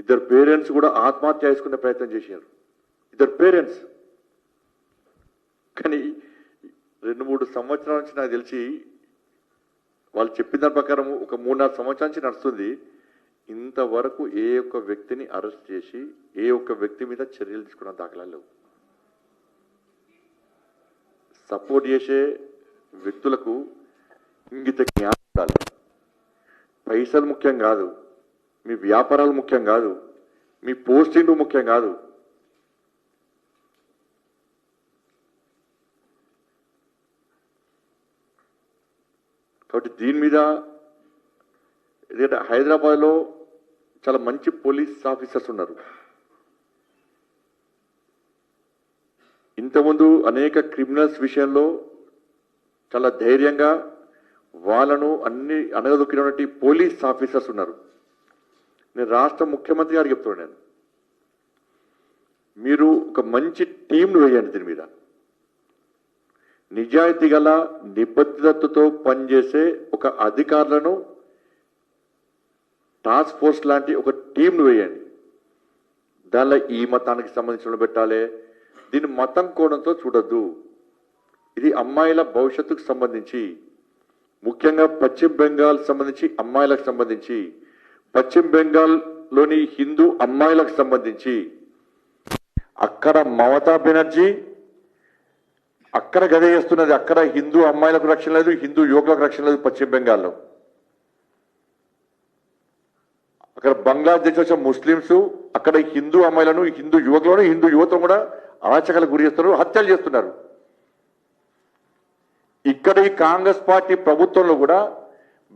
[SPEAKER 1] ఇద్దరు పేరెంట్స్ కూడా ఆత్మహత్య చేసుకునే ప్రయత్నం చేశారు, ఇద్దరు పేరెంట్స్. కానీ 2-3 సంవత్సరాల నుంచి నాకు తెలిసి వాళ్ళు చెప్పిన దాని ప్రకారం ఒక 3-4 సంవత్సరాల నుంచి నడుస్తుంది. ఇంతవరకు ఏ ఒక్క వ్యక్తిని అరెస్ట్ చేసి ఏ ఒక్క వ్యక్తి మీద చర్యలు తీసుకున్న దాఖలాలు లేవు. సపోర్ట్ చేసే వ్యక్తులకు ఇంగిత జ్ఞానం ఉండాలి. పైసలు ముఖ్యం కాదు, మీ వ్యాపారాలు ముఖ్యం కాదు, మీ పోస్టింగ్ ముఖ్యం కాదు. కాబట్టి దీని మీద ఎందుకంటే హైదరాబాద్లో చాలా మంచి పోలీస్ ఆఫీసర్స్ ఉన్నారు. ఇంతకుముందు అనేక క్రిమినల్స్ విషయంలో చాలా ధైర్యంగా వాళ్ళను అన్ని అణగదొక్కినటువంటి పోలీస్ ఆఫీసర్స్ ఉన్నారు. నేను రాష్ట్ర ముఖ్యమంత్రి గారికి చెప్తున్నాను, మీరు ఒక మంచి టీంను వేయండి. దీని మీద నిజాయితీ గల నిబద్ధతతో పనిచేసే ఒక అధికారులను టాస్క్ ఫోర్స్ లాంటి ఒక టీంను వేయండి. దానిలో ఈ మతానికి సంబంధించిన పెట్టాలి. దీన్ని మతం కోణంతో చూడొద్దు. ఇది అమ్మాయిల భవిష్యత్తుకు సంబంధించి, ముఖ్యంగా పశ్చిమ బెంగాల్ సంబంధించి అమ్మాయిలకు సంబంధించి, పశ్చిమ బెంగాల్లోని హిందూ అమ్మాయిలకు సంబంధించి అక్కడ మమతా బెనర్జీ అక్కడ గదే చేస్తున్నది. అక్కడ హిందూ అమ్మాయిలకు రక్షణ లేదు, హిందూ యువకులకు రక్షణ లేదు. పశ్చిమ బెంగాల్లో అక్కడ బంగ్లాదేశ్ వచ్చిన ముస్లింస్ అక్కడ హిందూ అమ్మాయిలను, హిందూ యువకులను, హిందూ యువతను కూడా అరాచకాలకు గురి చేస్తున్నారు, హత్యలు చేస్తున్నారు. ఇక్కడ ఈ కాంగ్రెస్ పార్టీ ప్రభుత్వంలో కూడా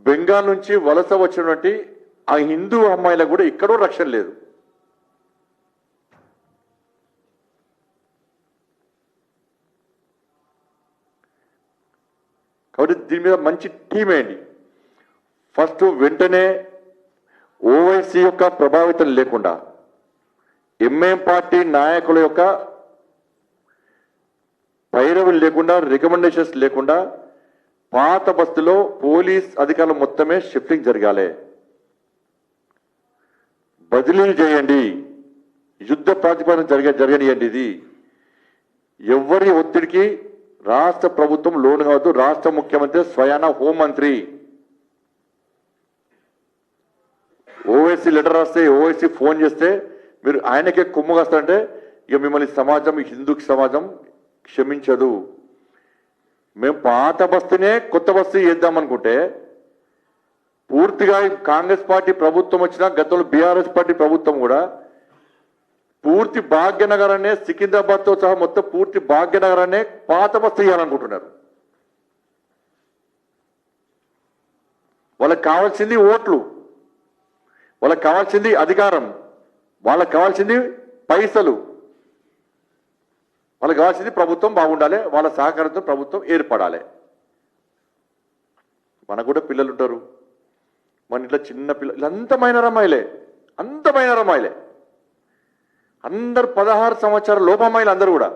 [SPEAKER 1] బెంగాల్ నుంచి వలస వచ్చినటువంటి ఆ హిందూ అమ్మాయిలకు కూడా ఇక్కడో రక్షణ లేదు. కాబట్టి దీని మీద మంచి టీం వేయండి. ఫస్ట్ వెంటనే ఓవైసీ యొక్క ప్రభావితం లేకుండా, ఎంఐఎం పార్టీ నాయకుల యొక్క పైరవులు లేకుండా, రికమెండేషన్స్ లేకుండా పాత బస్తీలో పోలీస్ అధికారులు మొత్తమే షిఫ్టింగ్ జరగాలి. బదిలీలు చేయండి, యుద్ధ ప్రాతిపదికన జరగనియండి. ఇది ఎవరి ఒత్తిడికి రాష్ట్ర ప్రభుత్వం లోను కావద్దు. రాష్ట్ర ముఖ్యమంత్రి స్వయాన హోంమంత్రి ఓవైసీ లెటర్ రాస్తే, ఓవైసీ ఫోన్ చేస్తే మీరు ఆయనకే కొమ్ము కాస్తారంటే ఇక మిమ్మల్ని సమాజం, హిందూ సమాజం క్షమించదు. మేము పాత బస్తీనే కొత్త బస్తీ చేద్దామనుకుంటే పూర్తిగా కాంగ్రెస్ పార్టీ ప్రభుత్వం వచ్చినా, గతంలో బీఆర్ఎస్ పార్టీ ప్రభుత్వం కూడా పూర్తి భాగ్యనగరాన్ని, సికింద్రాబాద్తో సహా మొత్తం పూర్తి భాగ్యనగరాన్ని పాత బస్తీ చేయాలనుకుంటున్నారు. వాళ్ళకి కావాల్సింది ఓట్లు, వాళ్ళకి కావాల్సింది అధికారం, వాళ్ళకి కావాల్సింది పైసలు, వాళ్ళకి కావాల్సింది ప్రభుత్వం బాగుండాలి, వాళ్ళ సహకారంతో ప్రభుత్వం ఏర్పడాలి. మనకు కూడా పిల్లలు ఉంటారు, మన ఇంట్లో చిన్న పిల్లలు అంత మైనర్ అమ్మాయిలే, అందరు 16 సంవత్సరాల లోపు అమ్మాయిలు అందరూ కూడా.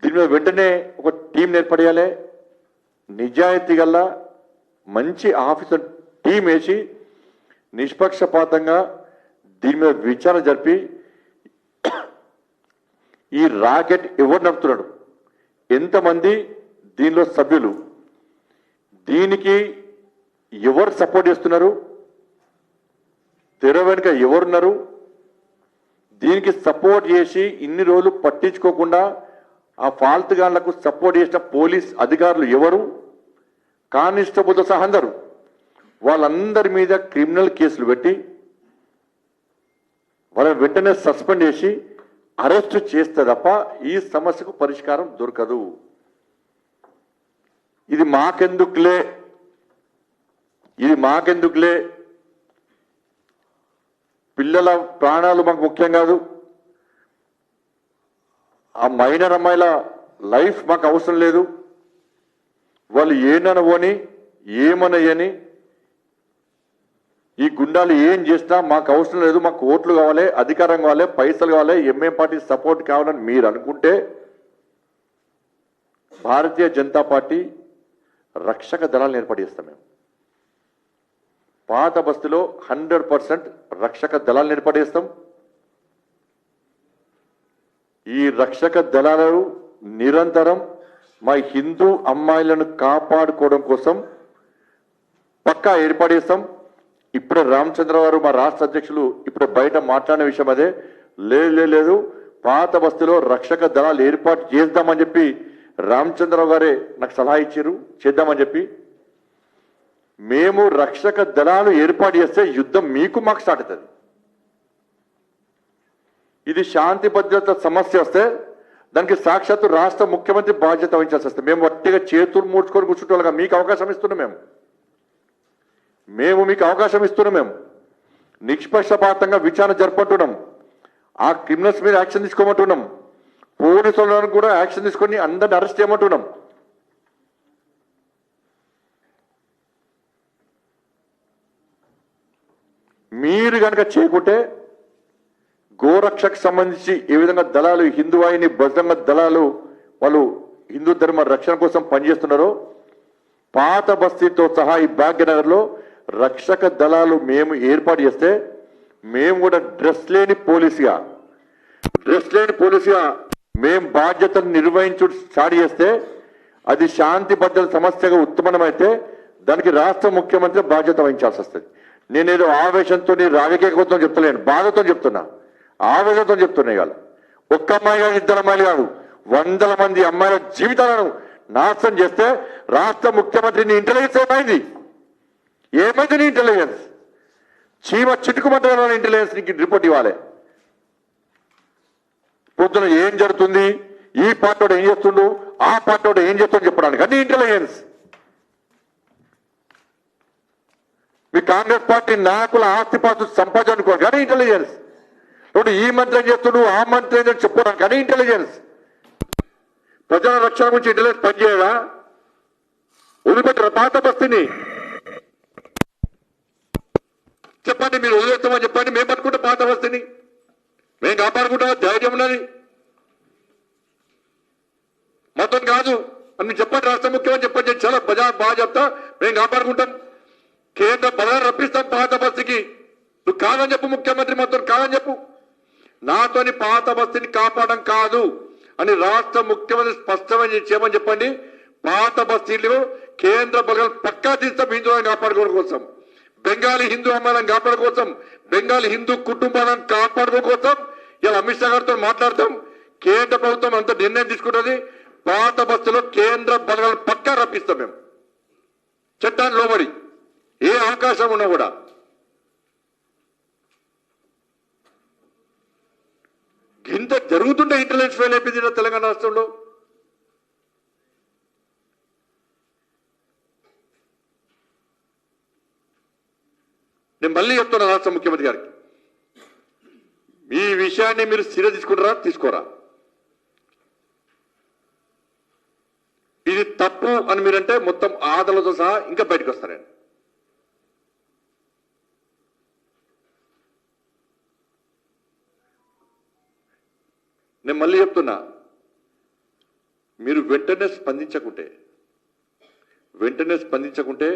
[SPEAKER 1] దీని మీద వెంటనే ఒక టీం ఏర్పడేయాలి. నిజాయితీ గల మంచి ఆఫీసర్ టీం వేసి నిష్పక్షపాతంగా దీని మీద విచారణ జరిపి ఈ రాకెట్ ఎవరు నడుపుతున్నాడు, ఎంతమంది దీనిలో సభ్యులు, దీనికి ఎవరు సపోర్ట్ చేస్తున్నారు, తెర వెనుక ఎవరున్నారు, దీనికి సపోర్ట్ చేసి ఇన్ని రోజులు పట్టించుకోకుండా ఆ ఫాల్తుగాళ్లకు సపోర్ట్ చేసిన పోలీస్ అధికారులు ఎవరు, కానిస్టేబుల్తో సహా అందరూ, వాళ్ళందరి మీద క్రిమినల్ కేసులు పెట్టి వాళ్ళని వెంటనే సస్పెండ్ చేసి అరెస్ట్ చేస్తే తప్ప ఈ సమస్యకు పరిష్కారం దొరకదు. ఇది మాకెందుకులే, పిల్లల ప్రాణాలు మాకు ముఖ్యం కాదు, ఆ మైనర్ అమ్మాయిల లైఫ్ మాకు అవసరం లేదు, వాళ్ళు ఏనని ఏమనయ్యని ఈ గుండాలు ఏం చేసినా మాకు అవసరం లేదు, మాకు ఓట్లు కావాలి, అధికారం కావాలి, పైసలు కావాలి, ఎంఏ పార్టీ సపోర్ట్ కావాలని మీరు అనుకుంటే భారతీయ జనతా పార్టీ రక్షక దళాలను ఏర్పడిస్తాం. మేము పాత బస్తీలో 100% రక్షక దళాలను ఏర్పడిస్తాం. ఈ రక్షక దళాలు నిరంతరం మా హిందూ అమ్మాయిలను కాపాడుకోవడం కోసం పక్కా ఏర్పడిస్తాం. ఇప్పుడే రామచంద్ర గారు మా రాష్ట్ర అధ్యక్షులు ఇప్పుడు బయట మాట్లాడిన విషయం అదే. లేదు పాత బస్తీలో రక్షక దళాలు ఏర్పాటు చేద్దామని చెప్పి రామచంద్రరావు గారే నాకు సలహా ఇచ్చారు, చేద్దామని చెప్పి. మేము రక్షక దళాలు ఏర్పాటు చేస్తే యుద్ధం మీకు మాకు స్టార్ట్ అవుతుంది. ఇది శాంతి భద్రత సమస్య వస్తే దానికి సాక్షాత్తు రాష్ట్ర ముఖ్యమంత్రి బాధ్యత వహించాల్సి వస్తుంది. మేము వట్టిగా చేతులు మూడ్చుకొని కూర్చుంటోళ్ళగా మీకు అవకాశం ఇస్తున్నాం. మేము మీకు అవకాశం ఇస్తున్నాం. మేము నిష్పక్షపాతంగా విచారణ జరపట్టున్నాం. ఆ క్రిమినల్స్ మీద యాక్షన్ తీసుకోమంటున్నాం. పోలీసులను కూడా యాక్షన్ తీసుకొని అందరిని అరెస్ట్ చేయమంటున్నాం. మీరు కనుక చేయకుంటే గోరక్షకు సంబంధించి ఏ విధంగా దళాలు హిందూ వాహిని బజరంగ దళాలు వాళ్ళు హిందూ ధర్మ రక్షణ కోసం పనిచేస్తున్నారో పాత బస్తీతో సహా ఈ భాగ్యనగర్లో రక్షక దళాలు మేము ఏర్పాటు చేస్తే మేము కూడా డ్రెస్ లేని పోలీసుగా మేము బాధ్యతను నిర్వహించు స్టార్ట్ చేస్తే అది శాంతి భద్రత సమస్యగా ఉత్పన్నమైతే దానికి రాష్ట్ర ముఖ్యమంత్రి బాధ్యత వహించాల్సి వస్తుంది. నేనేదో ఆవేశంతో రాజకీయతో చెప్తలేను, బాధతో చెప్తున్నా, ఆవేశంతో చెప్తున్నా. ఇవాళ ఒక్క అమ్మాయి కాదు, 2 అమ్మాయిలు కాదు, 100 మంది అమ్మాయిల జీవితాలను నాశనం చేస్తే రాష్ట్ర ముఖ్యమంత్రి నీ ఇంటెలిజెన్స్ ఏమైంది నీ ఇంటెలిజెన్స్? చీమ చిటుకుమంటే ఇంటెలిజెన్స్ నీకు రిపోర్ట్ ఇవ్వాలి. పొద్దున ఏం జరుగుతుంది, ఈ పార్టీ ఏం చేస్తుండు, ఆ పార్టీ ఏం చేస్తుండు చెప్పడానికి అన్ని ఇంటెలిజెన్స్. మీ కాంగ్రెస్ పార్టీ నాయకుల ఆస్తిపాస్తులు సంపాదించుకోవాలి కానీ ఇంటెలిజెన్స్. ఇప్పుడు ఈ మంత్రి ఏం చేస్తుండు, ఆ మంత్రి ఏం చెప్పుకోవడానికి కానీ ఇంటెలిజెన్స్. ప్రజల రక్షణ గురించి ఇంటెలిజెన్స్ పనిచేయడా? వదిలిపెట్టరా పాత బస్తీని? చెప్పండి, మీరు వదిలేస్తామని చెప్పండి, మేము పట్టుకుంటాం పాత బస్తీని, మేము కాపాడుకుంటామా? ధైర్యం ఉన్నది మొత్తం కాదు అని మీరు చెప్పండి. రాష్ట్ర ముఖ్యమంత్రి చెప్పండి, చాలా బాగా చెప్తా, మేము కాపాడుకుంటాం, కేంద్ర బలాలు రప్పిస్తాం పాత బస్తీకి. నువ్వు కాదని చెప్పు, ముఖ్యమంత్రి మొత్తం కాదని చెప్పు. నాతోని పాత బస్తీని కాపాడడం కాదు అని రాష్ట్ర ముఖ్యమంత్రి స్పష్టంగా చేయమని చెప్పండి. పాత బస్తీలు కేంద్ర బలాలు పక్కా తీస్తాం హిందువులను కాపాడుకోవడం కోసం, బెంగాలీ హిందూ అమ్మాయిలను కాపాడడం కోసం, బెంగాలీ హిందూ కుటుంబాలను కాపాడుకోవడం కోసం ఇలా అమిత్ షా గారితో మాట్లాడతాం. కేంద్ర ప్రభుత్వం అంత నిర్ణయం తీసుకుంటుంది. పాత బస్సులో కేంద్ర బలగాలను పక్కా రప్పిస్తాం మేము, చట్టాన్ని లోబడి ఏ అవకాశం ఉన్నా కూడా. ఇంత జరుగుతుంటే ఇంటెలిజెన్స్ ఫెయిల్ అయిపోయింది తెలంగాణ రాష్ట్రంలో. నేను మళ్ళీ చెప్తున్నా రాష్ట్ర ముఖ్యమంత్రి గారికి, ఈ విషయాన్ని మీరు స్థిర తీసుకుంటారా తీసుకోరా? ఇది తప్పు అని మీరంటే మొత్తం ఆదలతో సహా ఇంకా బయటకు వస్తారండి. నేను మళ్ళీ చెప్తున్నా, మీరు వెంటనే స్పందించకుంటే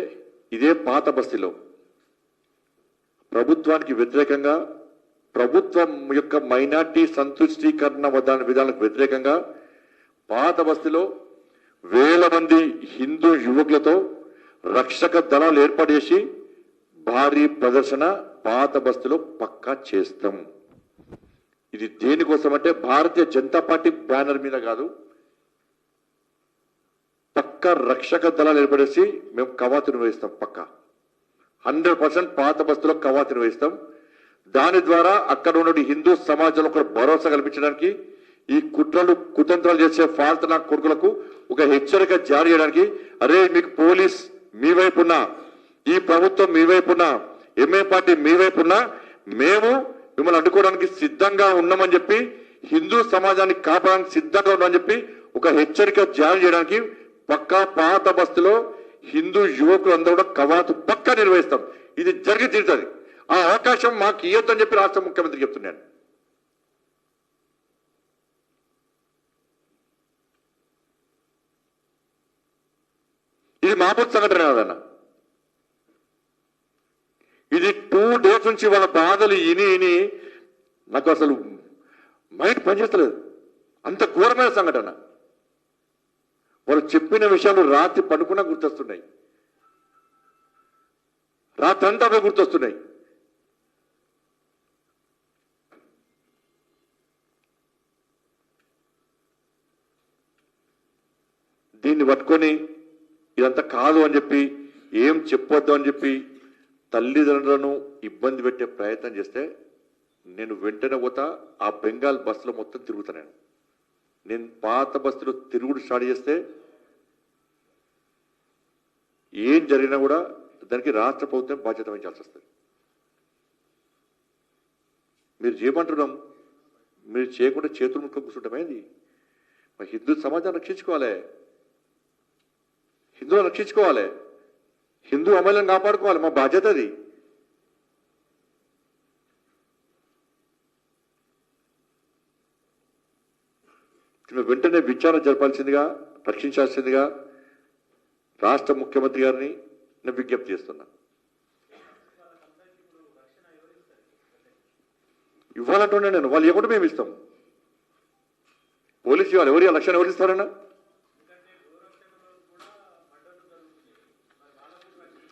[SPEAKER 1] ఇదే పాత బస్తీలో ప్రభుత్వానికి వ్యతిరేకంగా, ప్రభుత్వం యొక్క మైనార్టీ సంతుష్టీకరణ విధానాలకు వ్యతిరేకంగా పాత బస్తీలో వేల మంది హిందూ యువకులతో రక్షక దళాలు ఏర్పాటు చేసి భారీ ప్రదర్శన పాత బస్తీలో పక్కా చేస్తాం. ఇది దేనికోసం అంటే భారతీయ జనతా పార్టీ బ్యానర్ మీద కాదు, పక్కా రక్షక దళాలు ఏర్పడేసి మేము కవాతు నిర్వహిస్తాం. పక్కా 100% పాత బస్తీలో కవాతు నిర్వహిస్తాం. దాని ద్వారా అక్కడ ఉన్న హిందూ సమాజంలో ఒక భరోసా కల్పించడానికి, ఈ కుతంత్రాలు చేసే ఫాల్ట్ నా కొడుకులకు ఒక హెచ్చరిక జారీ చేయడానికి, అరే మీకు పోలీస్ మీ వైపున్నా, ఈ ప్రభుత్వం మీ వైపున్నా, ఎంఏ పార్టీ మీ వైపున్నా, మేము మిమ్మల్ని అడ్డుకోవడానికి సిద్ధంగా ఉన్నామని చెప్పి, హిందూ సమాజాన్ని కాపాడడానికి సిద్ధంగా ఉన్నామని చెప్పి ఒక హెచ్చరిక జారీ చేయడానికి పక్కా పాత బస్తీలో హిందూ యువకులు అందరూ కూడా కవాతు పక్కా నిర్వహిస్తాం. ఇది జరిగి తీరుతుంది. ఆ అవకాశం మాకు ఇవ్వద్దని చెప్పి రాష్ట్ర ముఖ్యమంత్రి చెప్తున్నాను. ఇది మామూలు సంఘటన కాదన్న. ఇది 2 days నుంచి వాళ్ళ బాధలు ఇని నాకు అసలు మైండ్ పనిచేస్తలేదు. అంత ఘోరమైన సంఘటన. వాళ్ళు చెప్పిన విషయాలు రాత్రి పడుకున్నా గుర్తొస్తున్నాయి, రాత్రంతా అవే గుర్తొస్తున్నాయి. దీన్ని పట్టుకొని ఇదంతా కాదు అని చెప్పి, ఏం చెప్పొద్దు అని చెప్పి తల్లిదండ్రులను ఇబ్బంది పెట్టే ప్రయత్నం చేస్తే నేను వెంటనే పోతా. ఆ బెంగాల్ బస్సులో మొత్తం తిరుగుతా. నేను పాత బస్సులో తిరుగుడు స్టార్ట్ చేస్తే ఏం జరిగినా కూడా దానికి రాష్ట్ర ప్రభుత్వం బాధ్యత వహించాల్సి వస్తుంది. మీరు చేయమంటున్నాం, మీరు చేయకుండా చేతులు ముక్క కూర్చుంటామేంది? మరి హిందూ సమాజాన్ని రక్షించుకోవాలి, హిందువులను రక్షించుకోవాలి, హిందూ అమలను కాపాడుకోవాలి. మా బాధ్యత అది. వెంటనే విచారణ జరపాల్సిందిగా, రక్షించాల్సిందిగా రాష్ట్ర ముఖ్యమంత్రి గారిని నేను విజ్ఞప్తి చేస్తున్నా. ఇవ్వాలంటున్నా నేను. వాళ్ళు ఇవ్వకుండా మేము ఇస్తాం. పోలీసు ఇవ్వాలి. ఎవరి రక్షణ ఎవరు ఇస్తారన్నా?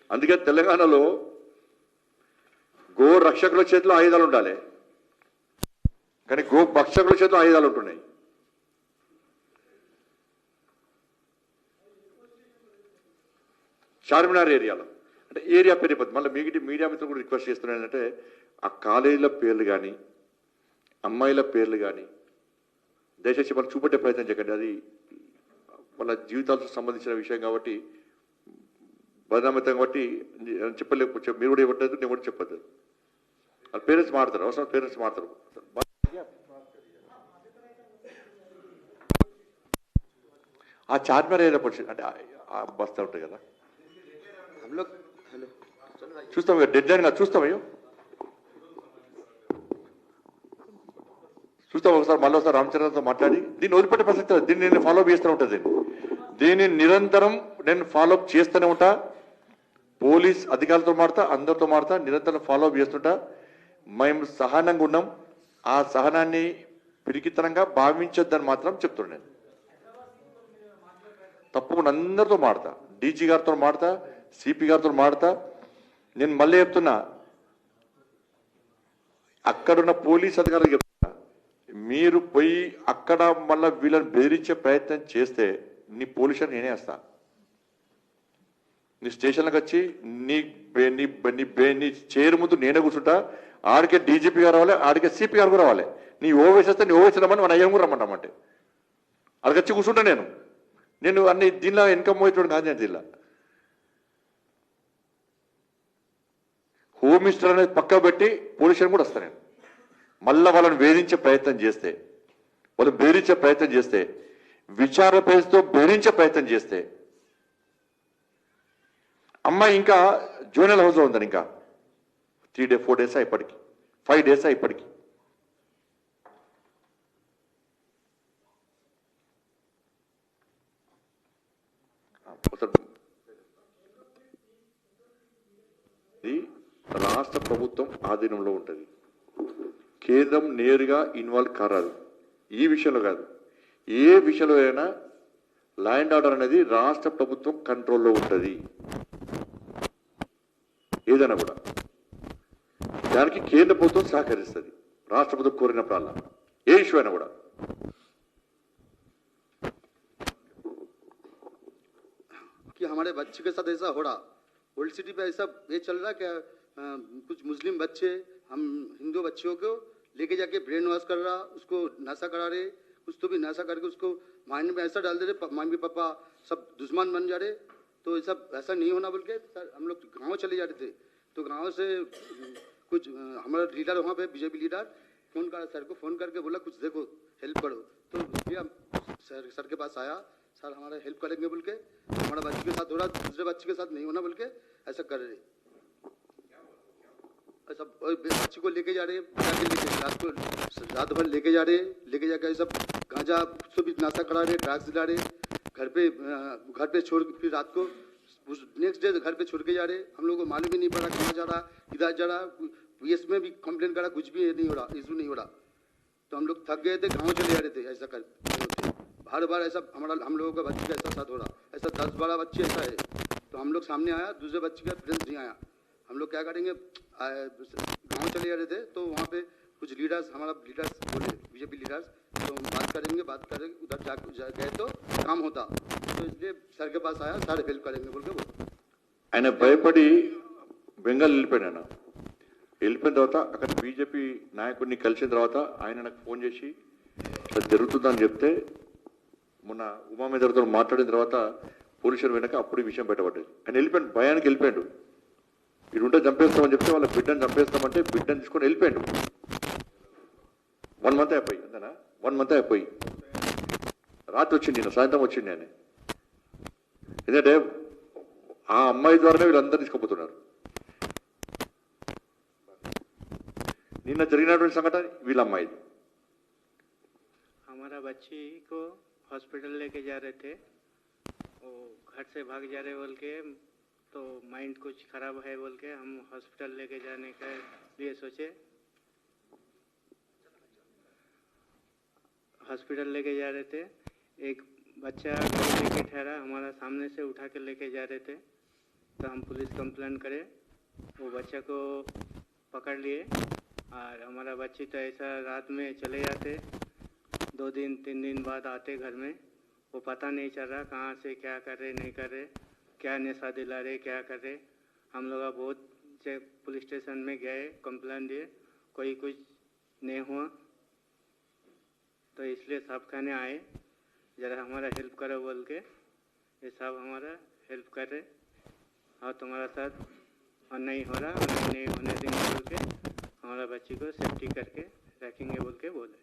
[SPEAKER 1] అందుకే తెలంగాణలో గో రక్షకుల చేతిలో ఆయుధాలు ఉండాలి, కానీ గో భక్షకుల చేతిలో ఆయుధాలు ఉంటున్నాయి. చార్మినార్ ఏరియాలో అంటే ఏరియా పేరు చెప్పదు. మళ్ళీ మీడియా మిత్రులు కూడా రిక్వెస్ట్ చేస్తున్నాను ఏంటంటే, ఆ కాలేజీల పేర్లు కానీ అమ్మాయిల పేర్లు కానీ దయచేసి వాళ్ళు చూపెట్టే ప్రయత్నం చేయకండి. అది వాళ్ళ జీవితాలకు సంబంధించిన విషయం కాబట్టి, బదనామితం కాబట్టి చెప్పలేకపోతే మీరు కూడా ఇవ్వట్లేదు, నేను కూడా చెప్పద్దు. వాళ్ళ పేరెంట్స్ మాడతారు, అవసరం పేరెంట్స్ మాడతారు. ఆ చార్మినార్ ఏరియా పరిస్థితి అంటే ఆ బస్తా ఉంటాయి కదా, చూస్తాం డెడ్ లైన్ చూస్తామయ్యో, చూస్తాం. ఒకసారి మళ్ళీ ఒకసారి రామచంద్రతో మాట్లాడి దీన్ని వదిలిపెట్టే ప్రసక్తి. దీన్ని నేను ఫాలోఅప్ చేస్తూనే ఉంటుంది. దీన్ని నిరంతరం నేను ఫాలోఅప్ చేస్తూనే ఉంటా. పోలీస్ అధికారులతో మాడతా, అందరితో మాడతా, నిరంతరం ఫాలోఅప్ చేస్తుంటా. మేము సహనంగా ఉన్నాం. ఆ సహనాన్ని పిరికితనంగా భావించొద్దని మాత్రం చెప్తున్నాను. నేను తప్పకుండా అందరితో మాడతా, డీజీ గారితో మాడతా, సిపి గారితో మాడతా. నేను మళ్ళీ చెప్తున్నా, అక్కడున్న పోలీస్ అధికారులు చెప్తున్నా, మీరు పోయి అక్కడ మళ్ళీ వీళ్ళని బెదిరించే ప్రయత్నం చేస్తే నీ పోలీసుని నేనే వేస్తా. నీ స్టేషన్లకు వచ్చి నీ చైర్ ముందు నేనే కూర్చుంటా. ఆడికే డీజీపీ గారు రావాలి, ఆడికే సిపి గారు కూడా రావాలి. నీ ఓవేసి వస్తే నీ ఓవేసి రమ్మని మన అయ్యం కూడా రమ్మంటామంటే అక్కడికి వచ్చి కూర్చుంటా. నేను అన్ని దీనిలో ఇన్కమ్ పోయేటోడు కాదు. నేను దీనిలో హోమ్ మినిస్టర్ అనేది పక్క పెట్టి పోలీసులను కూడా వస్తాను. నేను మళ్ళీ వాళ్ళని వేధించే ప్రయత్నం చేస్తే, వాళ్ళు బెదిరించే ప్రయత్నం చేస్తే, విచారణ పేరుతో బెదిరించే ప్రయత్నం చేస్తే, అమ్మాయి ఇంకా జూనియర్ హౌస్లో ఉందని ఇంకా 4 days ఇప్పటికి 5 days ఇప్పటికి. రాష్ట్ర ప్రభుత్వం ఆధీనంలో ఉంటుంది. కేంద్రం నేరుగా ఇన్వాల్వ్ కారాదు. ఈ విషయంలో కాదు, ఏ విషయంలో అయినా లా అండ్ ఆర్డర్ అనేది రాష్ట్ర ప్రభుత్వం కంట్రోల్లో ఉంటుంది. ఏదైనా కూడా దానికి కేంద్ర ప్రభుత్వం సహకరిస్తుంది. రాష్ట్ర ప్రభుత్వం కోరినప్పుడల్లా ఏ ఇష్యూ అయినా కూడా.
[SPEAKER 2] कि हमारे बच्चे के साथ ऐसा हो रहा, ओल्ड सिटी पे ऐसा ये चल रहा कि कुछ मुस्लिम बच्चे हम हिंदू बच्चों को लेके जाके ब्रेन वॉश कर रहा, उसको नशा करा रहे, कुछ तो भी नशा करके उसको माइंड में ऐसा डाल दे रहे, मम्मी पापा सब दुश्मन बन जा रहे. तो ये सब ऐसा नहीं होना बोल के सर हम लोग गाँव चले जाते थे. तो गाँव से कुछ हमारा लीडर वहाँ पे बीजेपी लीडर फोन करा सर को, फोन करके बोला कुछ देखो हेल्प करो. तो सर के पास आया, सर हमारा हेल्प करेंगे बोल के, हमारा बच्चे के साथ हो रहा, दूसरे बच्चे के साथ नहीं होना बोल के ऐसा कर रहे. सब बच्ची को लेके जा रहे जाके लेके रात भर लेके जा रहे, लेके जाकर सब गांजा उसको भी नाशा करा रहे, ड्रग्स दिला रहे, घर पे छोड़ फिर रात को नेक्स्ट डे घर पे छोड़ के जा रहे। हम लोगों को मालूम ही नहीं पड़ा कहाँ जा रहा, किधर जा रहा। पुलिस में भी कंप्लेन करा, कुछ भी नहीं हो रहा, इशू नहीं हो रहा। तो हम लोग थक गए थे, गाँव चले जा रहे थे। ऐसा कर बार बार ऐसा हम लोगों का बच्चे का ऐसा साथ हो रहा, ऐसा 10-12 बच्चे ऐसा है। तो हम लोग सामने आया, दूसरे बच्चे का फ्रेंड्स नहीं आया। हम लोग क्या करेंगे, गांव चले जा रहे थे तो वहाँ पे कुछ लीडर्स, हमारा लीडर्स बोले, बीजेपी लीडर्स, तो हम बात करेंगे उधर गए तो काम होता। तो इसलिए सर के पास आया, सर हेल्प करेंगे बोल के बोल।
[SPEAKER 1] ఆయన భయపడి బెంగాల్ వెళ్ళిపోయాను. వెళ్ళిపోయిన తర్వాత అక్కడ బీజేపీ నాయకుడిని కలిసిన తర్వాత ఆయన నాకు ఫోన్ చేసి ఇట్లా జరుగుతుందని చెప్తే మొన్న ఉమా మీదతో మాట్లాడిన తర్వాత పోలీసులు వెనక అప్పుడు ఈ విషయం బయటపడ్డది. ఆయన వెళ్ళిపోయాడు, భయానికి వెళ్ళిపోయాడు. వీడు ఉంటే చంపేస్తామని చెప్తే వాళ్ళ బిడ్డను చంపేస్తామంటే బిడ్డను తీసుకొని వెళ్ళిపోయాడు. 1 month అయిపోయి అంతేనా, 1 month అయిపోయి రాత్రి వచ్చింది, నేను సాయంత్రం వచ్చింది. ఆయన ఎందుకంటే ఆ అమ్మాయి ద్వారానే వీళ్ళందరూ తీసుకుపోతున్నారు. నిన్న జరిగినటువంటి సంఘటన వీళ్ళ అమ్మాయి.
[SPEAKER 3] हमारा बच्ची को हॉस्पिटल लेके जा रहे थे, वो घर से भाग जा रहे बोल के, तो माइंड कुछ खराब है बोल के हम हॉस्पिटल लेके जाने के लिए सोचे। हॉस्पिटल लेके जा रहे थे, एक बच्चा गाड़ी लेके ठहरा, हमारा सामने से उठा के लेके जा रहे थे। तो हम पुलिस कंप्लेंट करे, वो बच्चा को पकड़ लिए। और हमारा बच्ची तो ऐसा रात में चले जाते, 2 दिन 3 दिन बाद आते घर में, वो पता नहीं चल रहा कहाँ से क्या कर रहे नहीं कर रहे, क्या नशा दिला रहे क्या कर रहे। हम लोग बहुत से पुलिस स्टेशन में गए, कंप्लेंट दिए, कोई कुछ नहीं हुआ। तो इसलिए साहब खाने आए, ज़रा हमारा हेल्प करो बोल के। ये साहब हमारा हेल्प कर रहे और तुम्हारा साथ अन्याय हो रहा, अन्याय नहीं होने देंगे बोल के हमारा बच्ची को सेफ्टी करके रखेंगे बोल के बोले।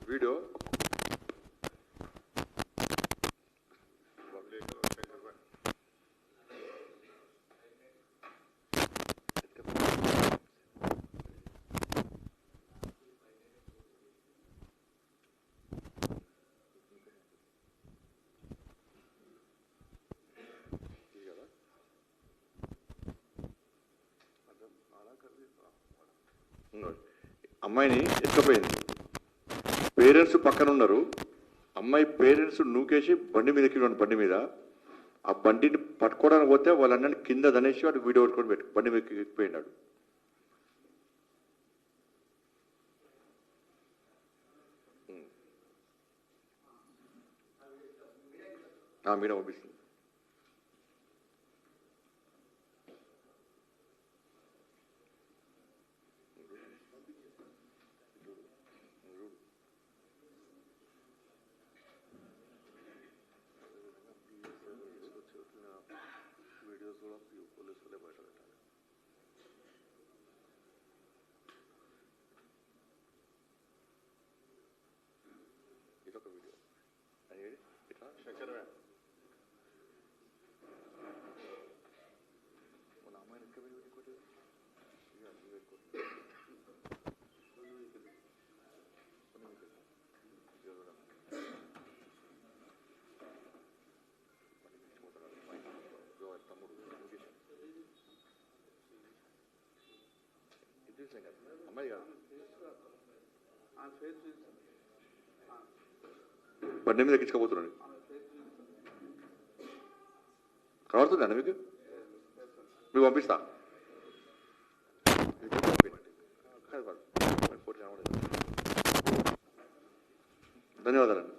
[SPEAKER 1] వీడియో అమ్మాయిని ఎత్తుకుపోయింది. పేరెంట్స్ పక్కన ఉన్నారు. అమ్మాయి పేరెంట్స్ నూకేసి బండి మీద ఎక్కినాడు. బండి మీద ఆ బండిని పట్టుకోవడానికి పోతే వాళ్ళందరినీ కింద దనేసి వాడు వీడియో పట్టుకొని పెట్టు బండి మీద ఎక్కిపోయినాడు. మీడియా పంపిస్తుంది. ఇదొక వీడియో ఇట్లా శంకరమే మన అమ్మాయిని ఎక్కడ ఇంకోటి తమ్ముడు ఇది అమ్మాయి కాదు, బండి మీద ఎక్కించుకోబోతున్నాడు. కనబడుతుందండి మీకు? మీకు పంపిస్తా. ధన్యవాదాలండి.